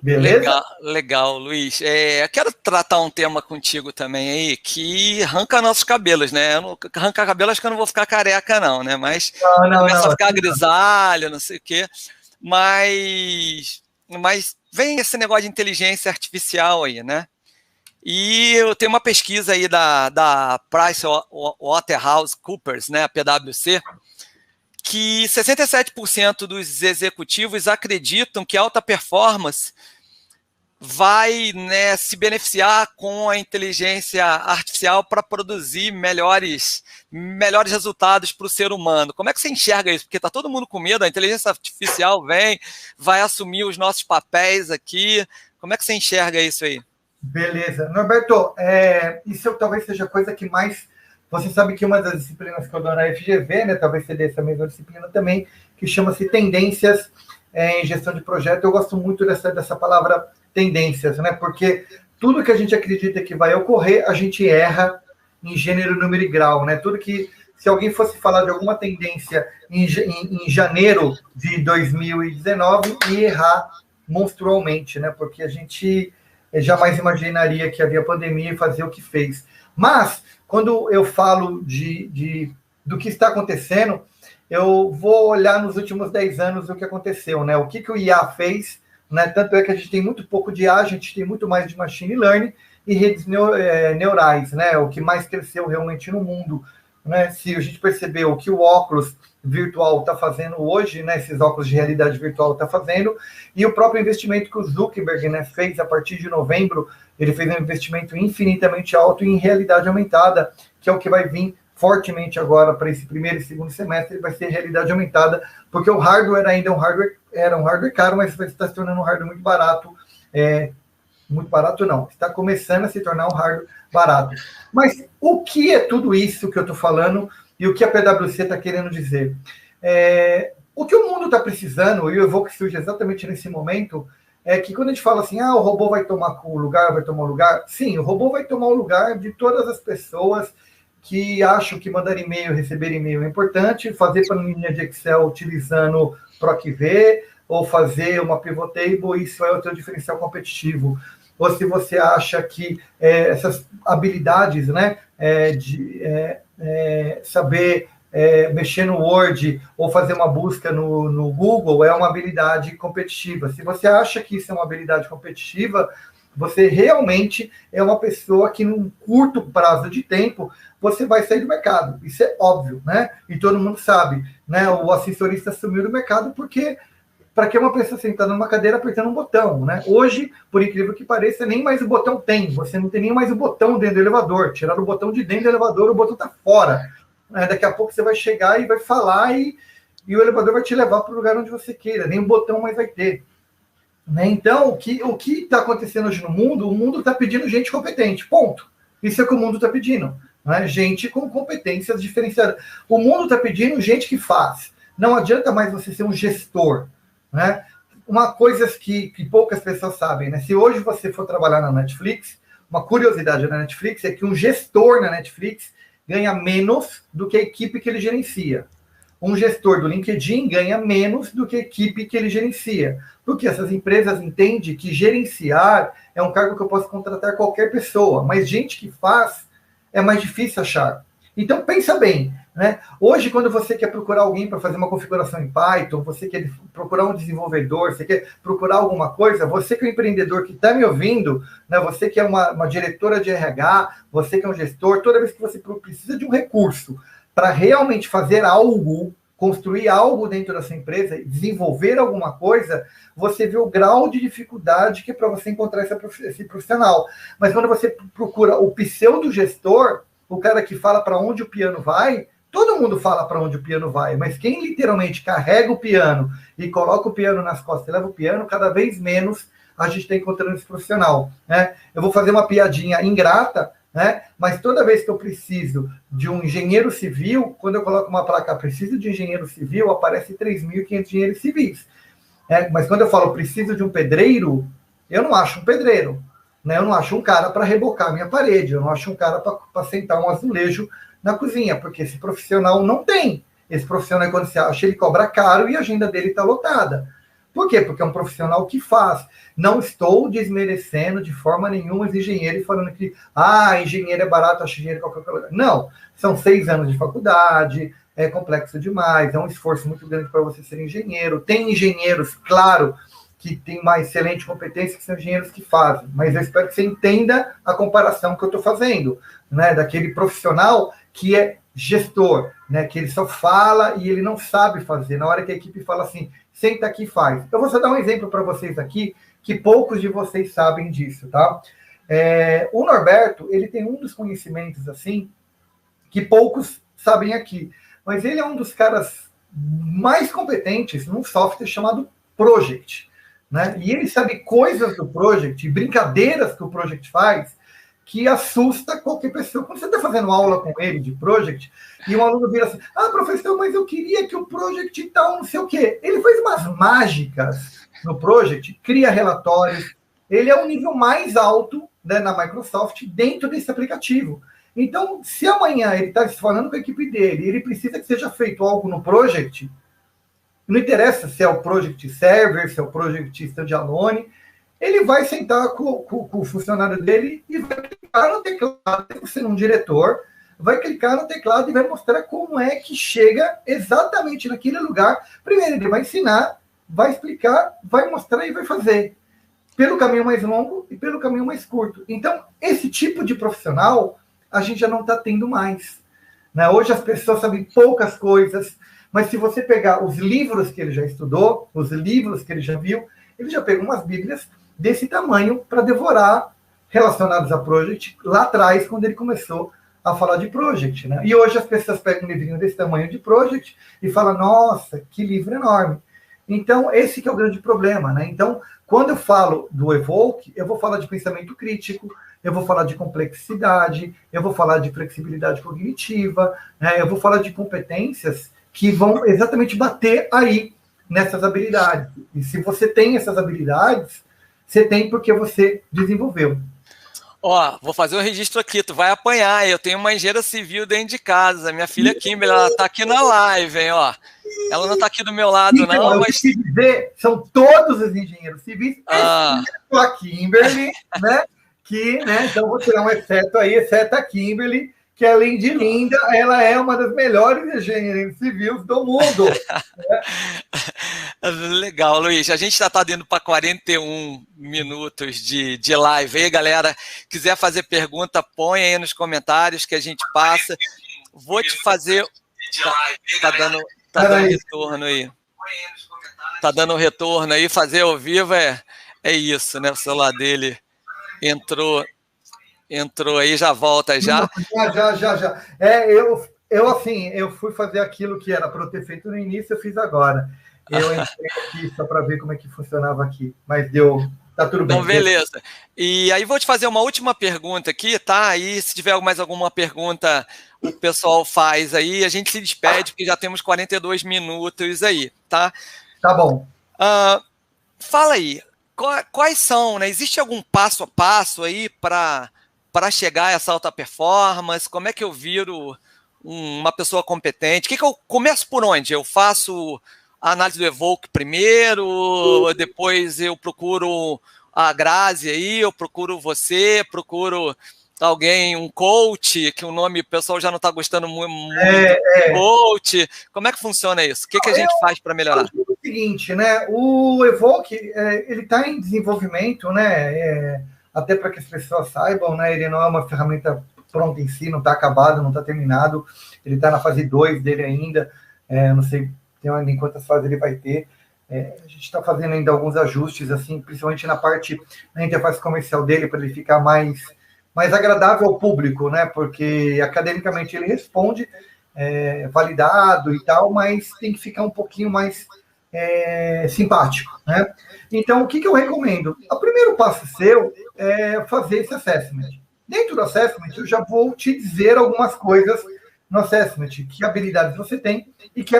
Beleza? Legal, Luiz. Eu quero tratar um tema contigo também aí, que arranca nossos cabelos, né? Arrancar cabelo, acho que eu não vou ficar careca, não, né? Mas começa a ficar grisalho, não sei o quê. Mas vem esse negócio de inteligência artificial aí, né? E eu tenho uma pesquisa aí da PricewaterhouseCoopers, né? A PwC, que 67% dos executivos acreditam que a alta performance vai, né, se beneficiar com a inteligência artificial para produzir melhores resultados para o ser humano. Como é que você enxerga isso? Porque está todo mundo com medo, a inteligência artificial vai assumir os nossos papéis aqui. Como é que você enxerga isso aí? Beleza. Norberto, isso talvez seja a coisa que mais... Você sabe que uma das disciplinas que eu dou na FGV, né, talvez seja essa mesma disciplina também, que chama-se Tendências em Gestão de Projeto. Eu gosto muito dessa palavra tendências, né, porque tudo que a gente acredita que vai ocorrer, a gente erra em gênero, número e grau, né? Tudo que se alguém fosse falar de alguma tendência em janeiro de 2019, ia errar monstrualmente, né? Porque a gente jamais imaginaria que havia pandemia e fazer o que fez. Mas, quando eu falo do que está acontecendo, eu vou olhar nos últimos 10 anos o que aconteceu, né? O que o IA fez, né? Tanto é que a gente tem muito pouco de IA, a gente tem muito mais de machine learning e redes neurais, né? O que mais cresceu realmente no mundo, né? Se a gente perceber o que o óculos virtual está fazendo hoje, né? Esses óculos de realidade virtual está fazendo, e o próprio investimento que o Zuckerberg, né, fez a partir de novembro, ele fez um investimento infinitamente alto em realidade aumentada, que é o que vai vir fortemente agora para esse primeiro e segundo semestre, vai ser realidade aumentada, porque o hardware ainda era um hardware caro, mas está se tornando um hardware muito barato. Muito barato não, está começando a se tornar um hardware barato. Mas o que é tudo isso que eu estou falando e o que a PwC está querendo dizer? O que o mundo está precisando, e eu vou que surge exatamente nesse momento, é que quando a gente fala assim, o robô vai tomar o lugar, sim, o robô vai tomar o lugar de todas as pessoas que acham que mandar e-mail, receber e-mail é importante, fazer planilha de Excel utilizando PROC-V, ou fazer uma pivot table, isso é o teu diferencial competitivo. Ou se você acha que essas habilidades, né, de saber mexer no Word ou fazer uma busca no Google é uma habilidade competitiva. Se você acha que isso é uma habilidade competitiva, você realmente é uma pessoa que, num curto prazo de tempo, você vai sair do mercado. Isso é óbvio, né? E todo mundo sabe, né? O assessorista sumiu do mercado porque para que uma pessoa sentada numa cadeira apertando um botão, né? Hoje, por incrível que pareça, nem mais o botão tem. Você não tem nem mais o botão dentro do elevador. Tiraram o botão de dentro do elevador, o botão está fora. Daqui a pouco você vai chegar e vai falar e o elevador vai te levar para o lugar onde você queira. Nem o botão mais vai ter. Né? Então, o que está acontecendo hoje no mundo? O mundo está pedindo gente competente, ponto. Isso é o que o mundo está pedindo. Né? Gente com competências diferenciadas. O mundo está pedindo gente que faz. Não adianta mais você ser um gestor. Né? Uma coisa que poucas pessoas sabem, né? Se hoje você for trabalhar na Netflix, uma curiosidade da Netflix é que um gestor na Netflix ganha menos do que a equipe que ele gerencia. Um gestor do LinkedIn ganha menos do que a equipe que ele gerencia. Porque essas empresas entendem que gerenciar é um cargo que eu posso contratar qualquer pessoa, mas gente que faz é mais difícil achar. Então, pensa bem, né? Hoje, quando você quer procurar alguém para fazer uma configuração em Python, você quer procurar um desenvolvedor, você quer procurar alguma coisa, você que é um empreendedor que está me ouvindo, né? Você que é uma diretora de RH, você que é um gestor, toda vez que você precisa de um recurso para realmente fazer algo, construir algo dentro da sua empresa, desenvolver alguma coisa, você vê o grau de dificuldade que é para você encontrar esse profissional. Mas quando você procura o pseudo-gestor, o cara que fala para onde o piano vai, todo mundo fala para onde o piano vai, mas quem literalmente carrega o piano e coloca o piano nas costas e leva o piano, cada vez menos a gente está encontrando esse profissional. Né? Eu vou fazer uma piadinha ingrata, né? Mas toda vez que eu preciso de um engenheiro civil, quando eu coloco uma placa, preciso de engenheiro civil, aparece 3.500 engenheiros civis. Mas quando eu falo preciso de um pedreiro, eu não acho um pedreiro. Né? Eu não acho um cara para rebocar a minha parede, eu não acho um cara para sentar um azulejo na cozinha, porque esse profissional não tem. Esse profissional, quando você acha, ele cobra caro e a agenda dele está lotada. Por quê? Porque é um profissional que faz. Não estou desmerecendo de forma nenhuma os engenheiros falando que engenheiro é barato, acho engenheiro em qualquer lugar. Não, são 6 anos de faculdade, é complexo demais, é um esforço muito grande para você ser engenheiro. Tem engenheiros, claro, que têm uma excelente competência, que são engenheiros que fazem, mas eu espero que você entenda a comparação que eu estou fazendo, né, daquele profissional que é gestor, né, que ele só fala e ele não sabe fazer. Na hora que a equipe fala assim, senta aqui e faz. Eu vou só dar um exemplo para vocês aqui, que poucos de vocês sabem disso, tá? O Norberto, ele tem um dos conhecimentos, assim, que poucos sabem aqui, mas ele é um dos caras mais competentes num software chamado Project, né? E ele sabe coisas do Project, brincadeiras que o Project faz, que assusta qualquer pessoa. Quando você está fazendo aula com ele de Project, e um aluno vira assim, professor, mas eu queria que o Project tal, não sei o quê. Ele faz umas mágicas no Project, cria relatórios, ele é o nível mais alto, né, na Microsoft dentro desse aplicativo. Então, se amanhã ele está falando com a equipe dele, ele precisa que seja feito algo no project, não interessa se é o project server, se é o project standalone, ele vai sentar com o funcionário dele e vai clicar no teclado, sendo um diretor, vai clicar no teclado e vai mostrar como é que chega exatamente naquele lugar. Primeiro ele vai ensinar, vai explicar, vai mostrar e vai fazer. Pelo caminho mais longo e pelo caminho mais curto. Então, esse tipo de profissional a gente já não está tendo mais. Né? Hoje as pessoas sabem poucas coisas, mas se você pegar os livros que ele já estudou, os livros que ele já viu, ele já pegou umas bíblias desse tamanho para devorar relacionados a project lá atrás, quando ele começou a falar de project. Né? E hoje as pessoas pegam um livrinho desse tamanho de project e falam, nossa, que livro enorme. Então, esse que é o grande problema. Né? Então, quando eu falo do Evoke, eu vou falar de pensamento crítico, eu vou falar de complexidade, eu vou falar de flexibilidade cognitiva, né? Eu vou falar de competências que vão exatamente bater aí nessas habilidades. E se você tem essas habilidades, você tem porque você desenvolveu. Ó, vou fazer um registro aqui, tu vai apanhar. Eu tenho uma engenheira civil dentro de casa. Minha filha Kimberly, ela tá aqui na live, hein, ó. Ela não tá aqui do meu lado, então, não, mas... dizer, são todos os engenheiros civis, exceto a Kimberly, né? Que, né, então vou tirar um exceto aí, exceto a Kimberly, que além de linda, ela é uma das melhores engenheiras civis do mundo. Né? Legal, Luiz. A gente já está indo para 41 minutos de live. Aí, galera, quiser fazer pergunta, põe aí nos comentários que a gente passa. Vou te fazer... Tá dando retorno aí. Tá dando retorno aí. Fazer ao vivo é isso, né? O celular dele entrou aí, já volta já. Já. Eu fui fazer aquilo que era para eu ter feito no início, eu fiz agora. Eu entrei aqui só para ver como é que funcionava aqui, mas tá tudo bem. Então, beleza. E aí vou te fazer uma última pergunta aqui, tá? Aí se tiver mais alguma pergunta, o pessoal faz aí, a gente se despede, porque já temos 42 minutos aí, tá? Tá bom. Fala aí, quais são, né? Existe algum passo a passo aí para chegar a essa alta performance? Como é que eu viro uma pessoa competente? Que eu começo por onde? Eu faço a análise do Evoke primeiro, depois eu procuro a Grazi aí, eu procuro você, procuro alguém, um coach, que o nome o pessoal já não está gostando muito, coach. Como é que funciona isso? O que a gente faz para melhorar? É o seguinte, né? O Evoke, ele está em desenvolvimento, né? Até para que as pessoas saibam, né? Ele não é uma ferramenta pronta em si, não está acabado, não está terminado. Ele está na fase 2 dele ainda. Não sei em quantas fases ele vai ter. A gente está fazendo ainda alguns ajustes, assim, principalmente na interface comercial dele, para ele ficar mais agradável ao público, né? Porque academicamente ele responde, validado e tal, mas tem que ficar um pouquinho mais simpático, né? Então, o que eu recomendo? O primeiro passo seu é fazer esse assessment. Dentro do assessment, eu já vou te dizer algumas coisas no assessment, que habilidades você tem e que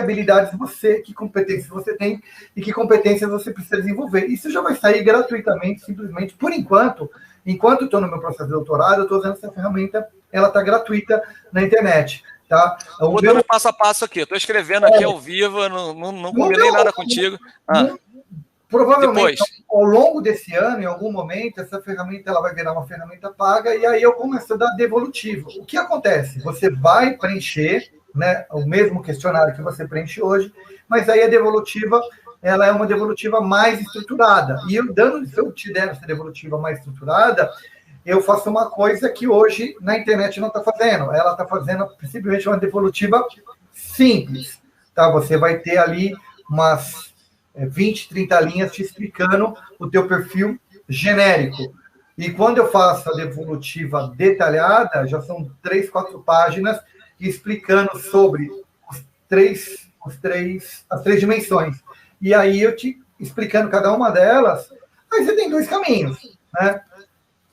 competências você tem e que competências você precisa desenvolver. Isso já vai sair gratuitamente, simplesmente, por enquanto estou no meu processo de doutorado, eu estou usando essa ferramenta, ela está gratuita na internet. Tá? Vou dando passo a passo aqui, estou escrevendo aqui ao vivo, não combinei nada contigo. Provavelmente, depois, ao longo desse ano, em algum momento, essa ferramenta ela vai virar uma ferramenta paga e aí eu começo a dar devolutivo. O que acontece? Você vai preencher, né, o mesmo questionário que você preenche hoje, mas aí a devolutiva ela é uma devolutiva mais estruturada. E se eu te der essa devolutiva mais estruturada, eu faço uma coisa que hoje na internet não está fazendo. Ela está fazendo simplesmente uma devolutiva simples. Tá? Você vai ter ali umas 20, 30 linhas te explicando o teu perfil genérico. E quando eu faço a devolutiva detalhada, já são 3, 4 páginas explicando sobre as três dimensões. E aí eu te explicando cada uma delas, aí você tem 2 caminhos, né?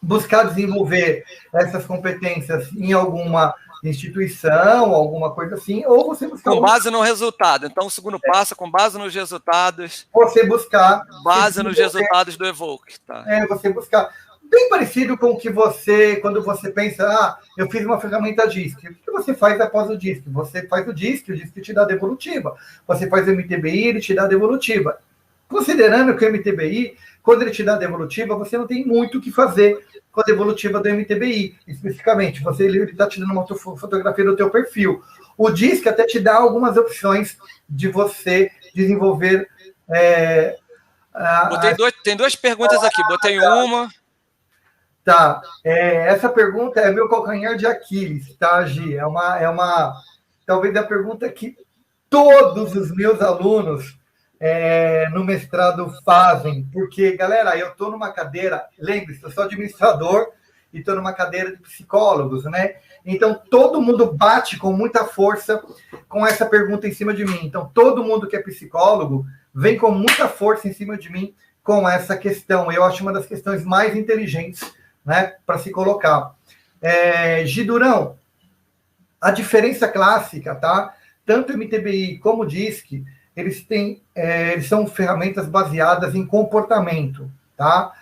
Buscar desenvolver essas competências em alguma instituição, alguma coisa assim, ou você buscar... Com base no resultado. Então, o segundo passo, com base nos resultados... Você buscar... Base nos resultados do Evoke. Tá? Você buscar... bem parecido com o que você, quando você pensa, eu fiz uma ferramenta DISC. O que você faz após o DISC? Você faz o DISC te dá a devolutiva. Você faz o MTBI, ele te dá a devolutiva. Considerando que o MTBI, quando ele te dá a devolutiva, você não tem muito o que fazer com a devolutiva do MTBI, especificamente. Ele está te dando uma fotografia do teu perfil. O DISC até te dá algumas opções de você desenvolver... Tem duas perguntas aqui, botei uma... Tá, essa pergunta é meu calcanhar de Aquiles, tá, Gi? Talvez a pergunta que todos os meus alunos no mestrado fazem, porque, galera, eu estou numa cadeira, lembre-se, eu sou administrador e estou numa cadeira de psicólogos, né? Então, todo mundo bate com muita força com essa pergunta em cima de mim. Então, todo mundo que é psicólogo vem com muita força em cima de mim com essa questão. Eu acho uma das questões mais inteligentes, né, para se colocar. Gidurão, a diferença clássica, tá? Tanto MTBI como DISC, eles são ferramentas baseadas em comportamento, tá?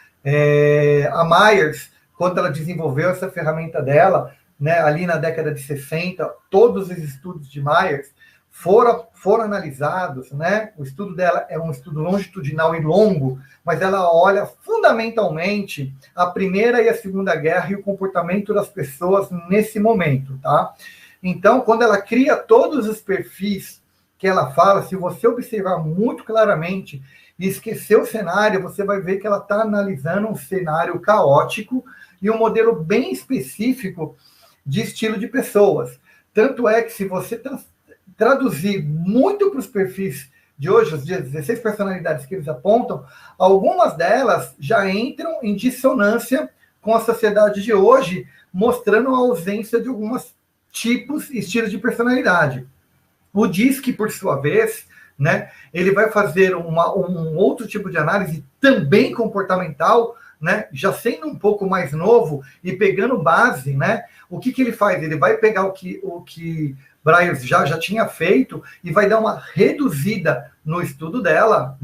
A Myers, quando ela desenvolveu essa ferramenta dela, né, ali na década de 60, todos os estudos de Myers foram analisados, né? O estudo dela é um estudo longitudinal e longo, mas ela olha fundamentalmente a Primeira e a Segunda Guerra e o comportamento das pessoas nesse momento, tá? Então, quando ela cria todos os perfis que ela fala, se você observar muito claramente e esquecer o cenário, você vai ver que ela está analisando um cenário caótico e um modelo bem específico de estilo de pessoas. Tanto é que se você traduzir muito para os perfis de hoje, as 16 personalidades que eles apontam, algumas delas já entram em dissonância com a sociedade de hoje, mostrando a ausência de alguns tipos e estilos de personalidade. O DISC, por sua vez, né, ele vai fazer um outro tipo de análise também comportamental, né, já sendo um pouco mais novo e pegando base, né, o que ele faz? Ele vai pegar o que Briers já tinha feito e vai dar uma reduzida no estudo dela,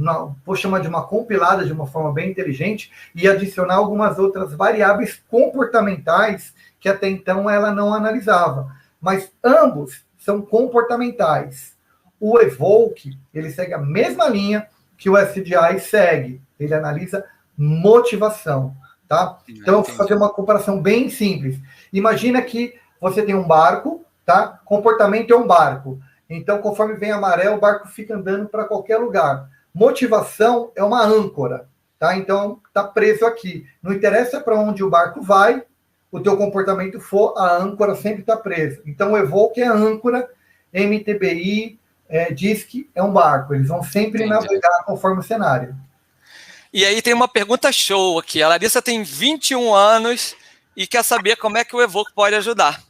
vou chamar de uma compilada de uma forma bem inteligente, e adicionar algumas outras variáveis comportamentais que até então ela não analisava. Mas ambos são comportamentais. O Evoke, ele segue a mesma linha que o SDI segue. Ele analisa motivação, tá? Então, eu vou fazer uma comparação bem simples. Imagina que você tem um barco, tá? Comportamento é um barco. Então, conforme vem a maré, o barco fica andando para qualquer lugar. Motivação é uma âncora, tá? Então, tá preso aqui. Não interessa para onde o barco vai, o teu comportamento for, a âncora sempre está presa. Então, o Evoke é a âncora, MTBI diz que é um barco. Eles vão sempre navegar conforme o cenário. E aí tem uma pergunta show aqui. A Larissa tem 21 anos e quer saber como é que o Evoke pode ajudar.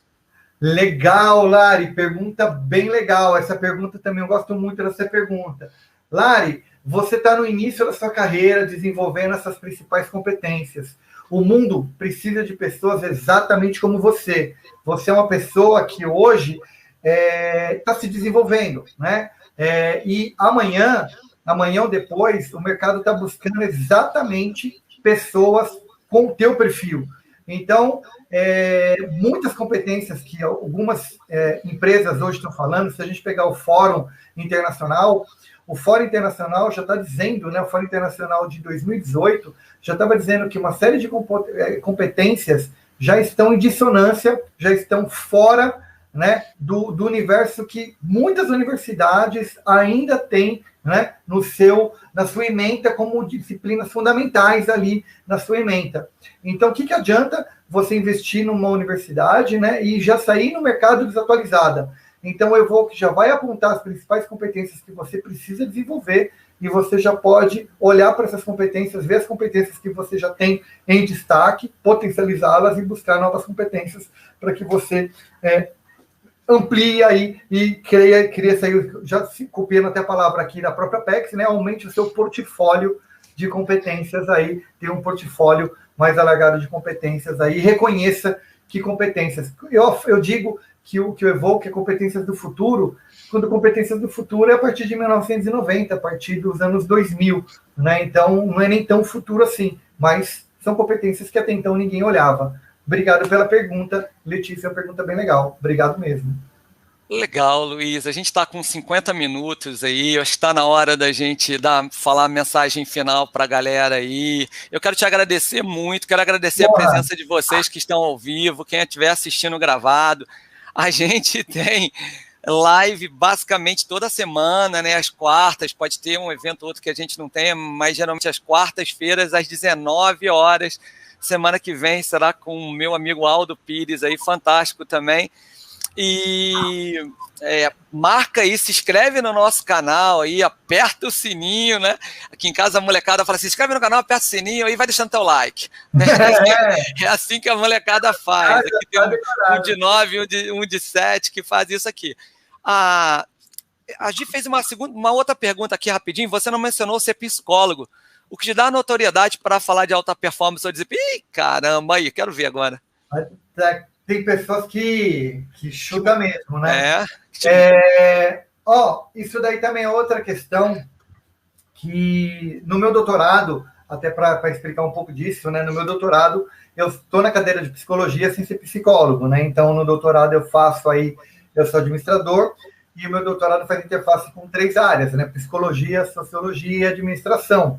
Legal, Lari. Pergunta bem legal. Essa pergunta também, eu gosto muito dessa pergunta. Lari, você está no início da sua carreira desenvolvendo essas principais competências. O mundo precisa de pessoas exatamente como você. Você é uma pessoa que hoje está se desenvolvendo, né? E amanhã ou depois, o mercado está buscando exatamente pessoas com o teu perfil. Então, muitas competências que algumas empresas hoje estão falando, se a gente pegar o Fórum Internacional já está dizendo, né, o Fórum Internacional de 2018, já estava dizendo que uma série de competências já estão em dissonância, já estão fora, né, do universo que muitas universidades ainda têm, né, na sua ementa como disciplinas fundamentais ali na sua ementa. Então, o que adianta você investir numa universidade, né, e já sair no mercado desatualizada? Então, o Evoke já vai apontar as principais competências que você precisa desenvolver e você já pode olhar para essas competências, ver as competências que você já tem em destaque, potencializá-las e buscar novas competências para que você amplie aí e cria sair, já se copiando até a palavra aqui da própria PEX, né? Aumente o seu portfólio de competências aí, ter um portfólio mais alargado de competências aí, reconheça que competências. Eu digo que o Evoke é competências do futuro, quando competências do futuro é a partir de 1990, a partir dos anos 2000, né? Então, não é nem tão futuro assim, mas são competências que até então ninguém olhava. Obrigado pela pergunta, Letícia, é uma pergunta bem legal. Obrigado mesmo. Legal, Luiz. A gente está com 50 minutos aí. Eu acho que está na hora da gente falar a mensagem final para a galera aí. Eu quero te agradecer muito, quero agradecer a presença de vocês que estão ao vivo, quem estiver assistindo gravado. A gente tem live basicamente toda semana, né? Às quartas, pode ter um evento ou outro que a gente não tenha, mas geralmente às quartas-feiras, às 19 horas. Semana que vem será com o meu amigo Aldo Pires aí, fantástico também. E marca aí, se inscreve no nosso canal aí, aperta o sininho, né? Aqui em casa a molecada fala assim, se inscreve no canal, aperta o sininho aí, vai deixando teu like. É assim que a molecada faz. Aqui tem um de 9, um de 7 que faz isso aqui. A Gi fez uma outra pergunta aqui rapidinho, você não mencionou ser psicólogo, o que te dá notoriedade para falar de alta performance ou dizer, ih, caramba, aí, quero ver agora. Tem pessoas que chutam mesmo, né? Isso daí também é outra questão que no meu doutorado, até para explicar um pouco disso, né? No meu doutorado, eu estou na cadeira de psicologia sem ser psicólogo, né? Então, no doutorado eu sou administrador e o meu doutorado faz interface com 3 áreas, né? Psicologia, sociologia e administração.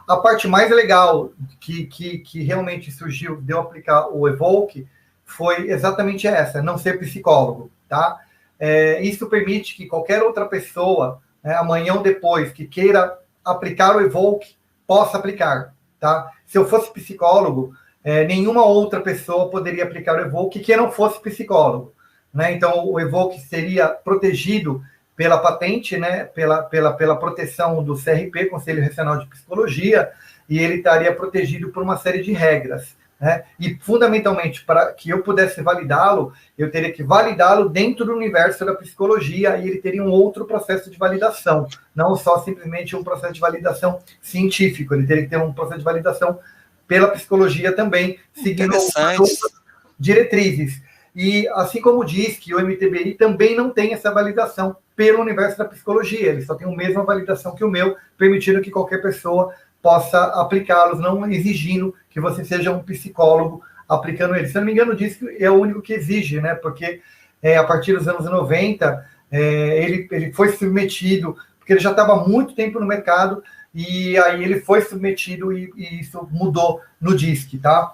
A parte mais legal que realmente surgiu de eu aplicar o Evoke foi exatamente essa, não ser psicólogo, tá? Isso permite que qualquer outra pessoa, né, amanhã ou depois, que queira aplicar o Evoke, possa aplicar, tá? Se eu fosse psicólogo, nenhuma outra pessoa poderia aplicar o Evoke que não fosse psicólogo, né? Então, o Evoke seria protegido pela patente, né, pela proteção do CRP, Conselho Regional de Psicologia, e ele estaria protegido por uma série de regras, né? E, fundamentalmente, para que eu pudesse validá-lo, eu teria que validá-lo dentro do universo da psicologia e ele teria um outro processo de validação, não só simplesmente um processo de validação científico, ele teria que ter um processo de validação pela psicologia também, seguindo outras diretrizes. E, assim como diz que o MTBI também não tem essa validação pelo universo da psicologia, ele só tem a mesma validação que o meu, permitindo que qualquer pessoa possa aplicá-los, não exigindo que você seja um psicólogo aplicando ele. Se eu não me engano, diz que é o único que exige, né? Porque a partir dos anos 90, ele foi submetido, porque ele já estava há muito tempo no mercado, e aí ele foi submetido e isso mudou no DISC, tá?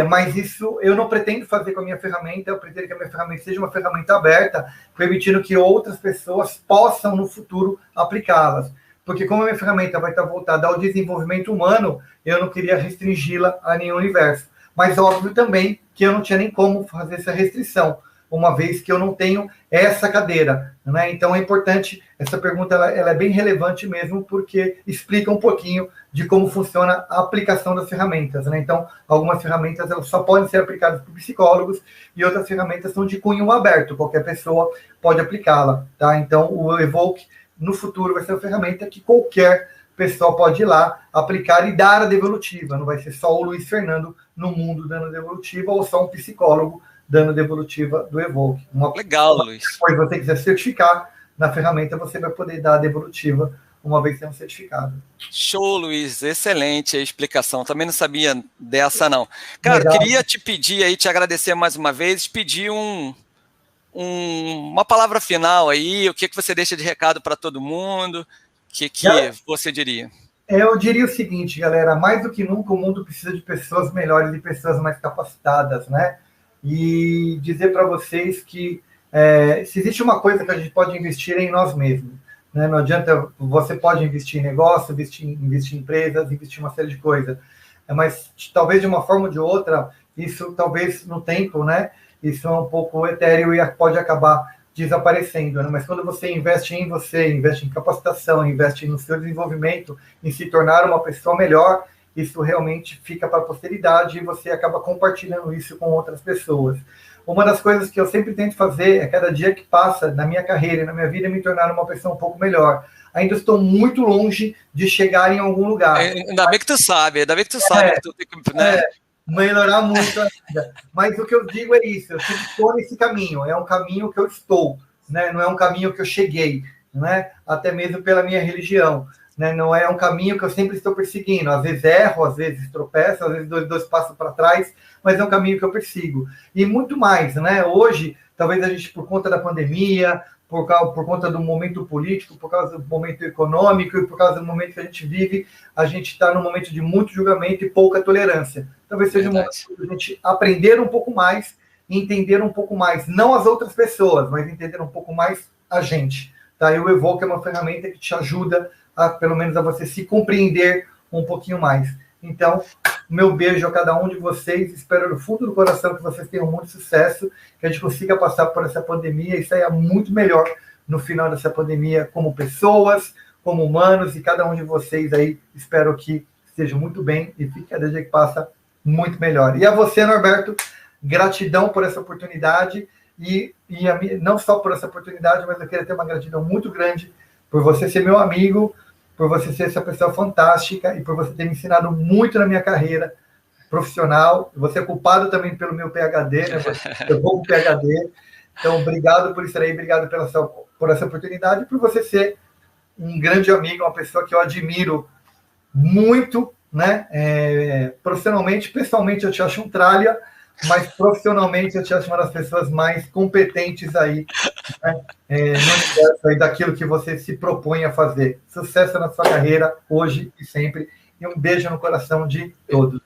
Mas isso eu não pretendo fazer com a minha ferramenta, eu pretendo que a minha ferramenta seja uma ferramenta aberta, permitindo que outras pessoas possam, no futuro, aplicá-las. Porque como a minha ferramenta vai estar voltada ao desenvolvimento humano, eu não queria restringi-la a nenhum universo. Mas óbvio também que eu não tinha nem como fazer essa restrição, uma vez que eu não tenho essa cadeira, né? Então é importante, essa pergunta ela é bem relevante mesmo, porque explica um pouquinho de como funciona a aplicação das ferramentas, né? Então, algumas ferramentas elas só podem ser aplicadas por psicólogos e outras ferramentas são de cunho aberto, qualquer pessoa pode aplicá-la, tá? Então, o Evoke, no futuro, vai ser uma ferramenta que qualquer pessoa pode ir lá, aplicar e dar a devolutiva. Não vai ser só o Luiz Fernando no mundo dando devolutiva ou só um psicólogo dando devolutiva do Evoke. Legal, Luiz. Se você quiser certificar na ferramenta, você vai poder dar a devolutiva uma vez sendo certificado. Show, Luiz. Excelente a explicação. Também não sabia dessa, não. Cara, legal. Queria te pedir aí, te agradecer mais uma vez, pedir uma palavra final aí, o que você deixa de recado para todo mundo, o que você diria? Eu diria o seguinte, galera, mais do que nunca o mundo precisa de pessoas melhores e pessoas mais capacitadas, né? E dizer para vocês que se existe uma coisa que a gente pode investir em nós mesmos, né? Não adianta, você pode investir em negócio, investir em empresas, investir em uma série de coisas, mas talvez de uma forma ou de outra, isso talvez no tempo, né? Isso é um pouco etéreo e pode acabar desaparecendo, né? Mas quando você, investe em capacitação, investe no seu desenvolvimento, em se tornar uma pessoa melhor, isso realmente fica para a posteridade e você acaba compartilhando isso com outras pessoas. Uma das coisas que eu sempre tento fazer é, cada dia que passa na minha carreira e na minha vida, me tornar uma pessoa um pouco melhor. Ainda estou muito longe de chegar em algum lugar. Ainda bem que tu sabe que tu tem que, né? Melhorar muito a vida. Mas o que eu digo é isso, eu sempre estou nesse caminho, é um caminho que eu estou, né? Não é um caminho que eu cheguei, né? Até mesmo pela minha religião. né? Não é um caminho que eu sempre estou perseguindo. Às vezes erro, às vezes tropeço, às vezes dois passos para trás, mas é um caminho que eu persigo. E muito mais, né? Hoje, talvez a gente, por conta da pandemia, por conta do momento político, por causa do momento econômico e por causa do momento que a gente está num momento de muito julgamento e pouca tolerância. Talvez seja um momento de a gente aprender um pouco mais e entender um pouco mais, não as outras pessoas, mas entender um pouco mais a gente. Tá? E o Evoque é uma ferramenta que te ajuda, pelo menos, a você se compreender um pouquinho mais. Então, meu beijo a cada um de vocês. Espero do fundo do coração que vocês tenham muito sucesso, que a gente consiga passar por essa pandemia e sair muito melhor no final dessa pandemia, como pessoas, como humanos, e cada um de vocês aí, espero que esteja muito bem e fique cada dia que passa muito melhor. E a você, Norberto, gratidão por essa oportunidade, não só por essa oportunidade, mas eu queria ter uma gratidão muito grande por você ser meu amigo, por você ser essa pessoa fantástica e por você ter me ensinado muito na minha carreira profissional. Você é culpado também pelo meu PhD, né? Eu vou com PhD. Então, obrigado por isso aí, obrigado por essa oportunidade e por você ser um grande amigo, uma pessoa que eu admiro muito, né? Profissionalmente, pessoalmente eu te acho um tralha, mas profissionalmente eu te acho uma das pessoas mais competentes aí, né? No universo aí daquilo que você se propõe a fazer. Sucesso na sua carreira, hoje e sempre, e um beijo no coração de todos.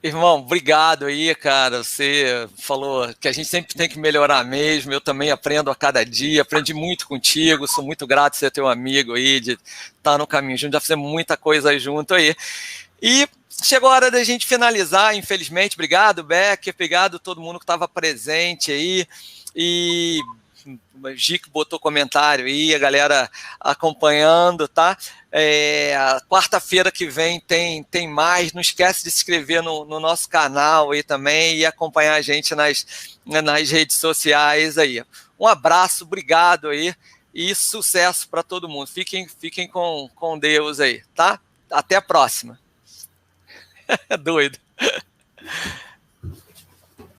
Irmão, obrigado aí, cara. Você falou que a gente sempre tem que melhorar mesmo. Eu também aprendo a cada dia, aprendi muito contigo. Sou muito grato de ser teu amigo aí, de estar no caminho junto, já fizemos muita coisa junto aí. E chegou a hora da gente finalizar, infelizmente. Obrigado, Becker. Obrigado a todo mundo que estava presente aí. E o Gico botou comentário aí, a galera acompanhando, tá? Quarta-feira que vem tem mais. Não esquece de se inscrever no nosso canal aí também e acompanhar a gente nas redes sociais aí. Um abraço, obrigado aí e sucesso para todo mundo. Fiquem com Deus aí, tá? Até a próxima. É doido.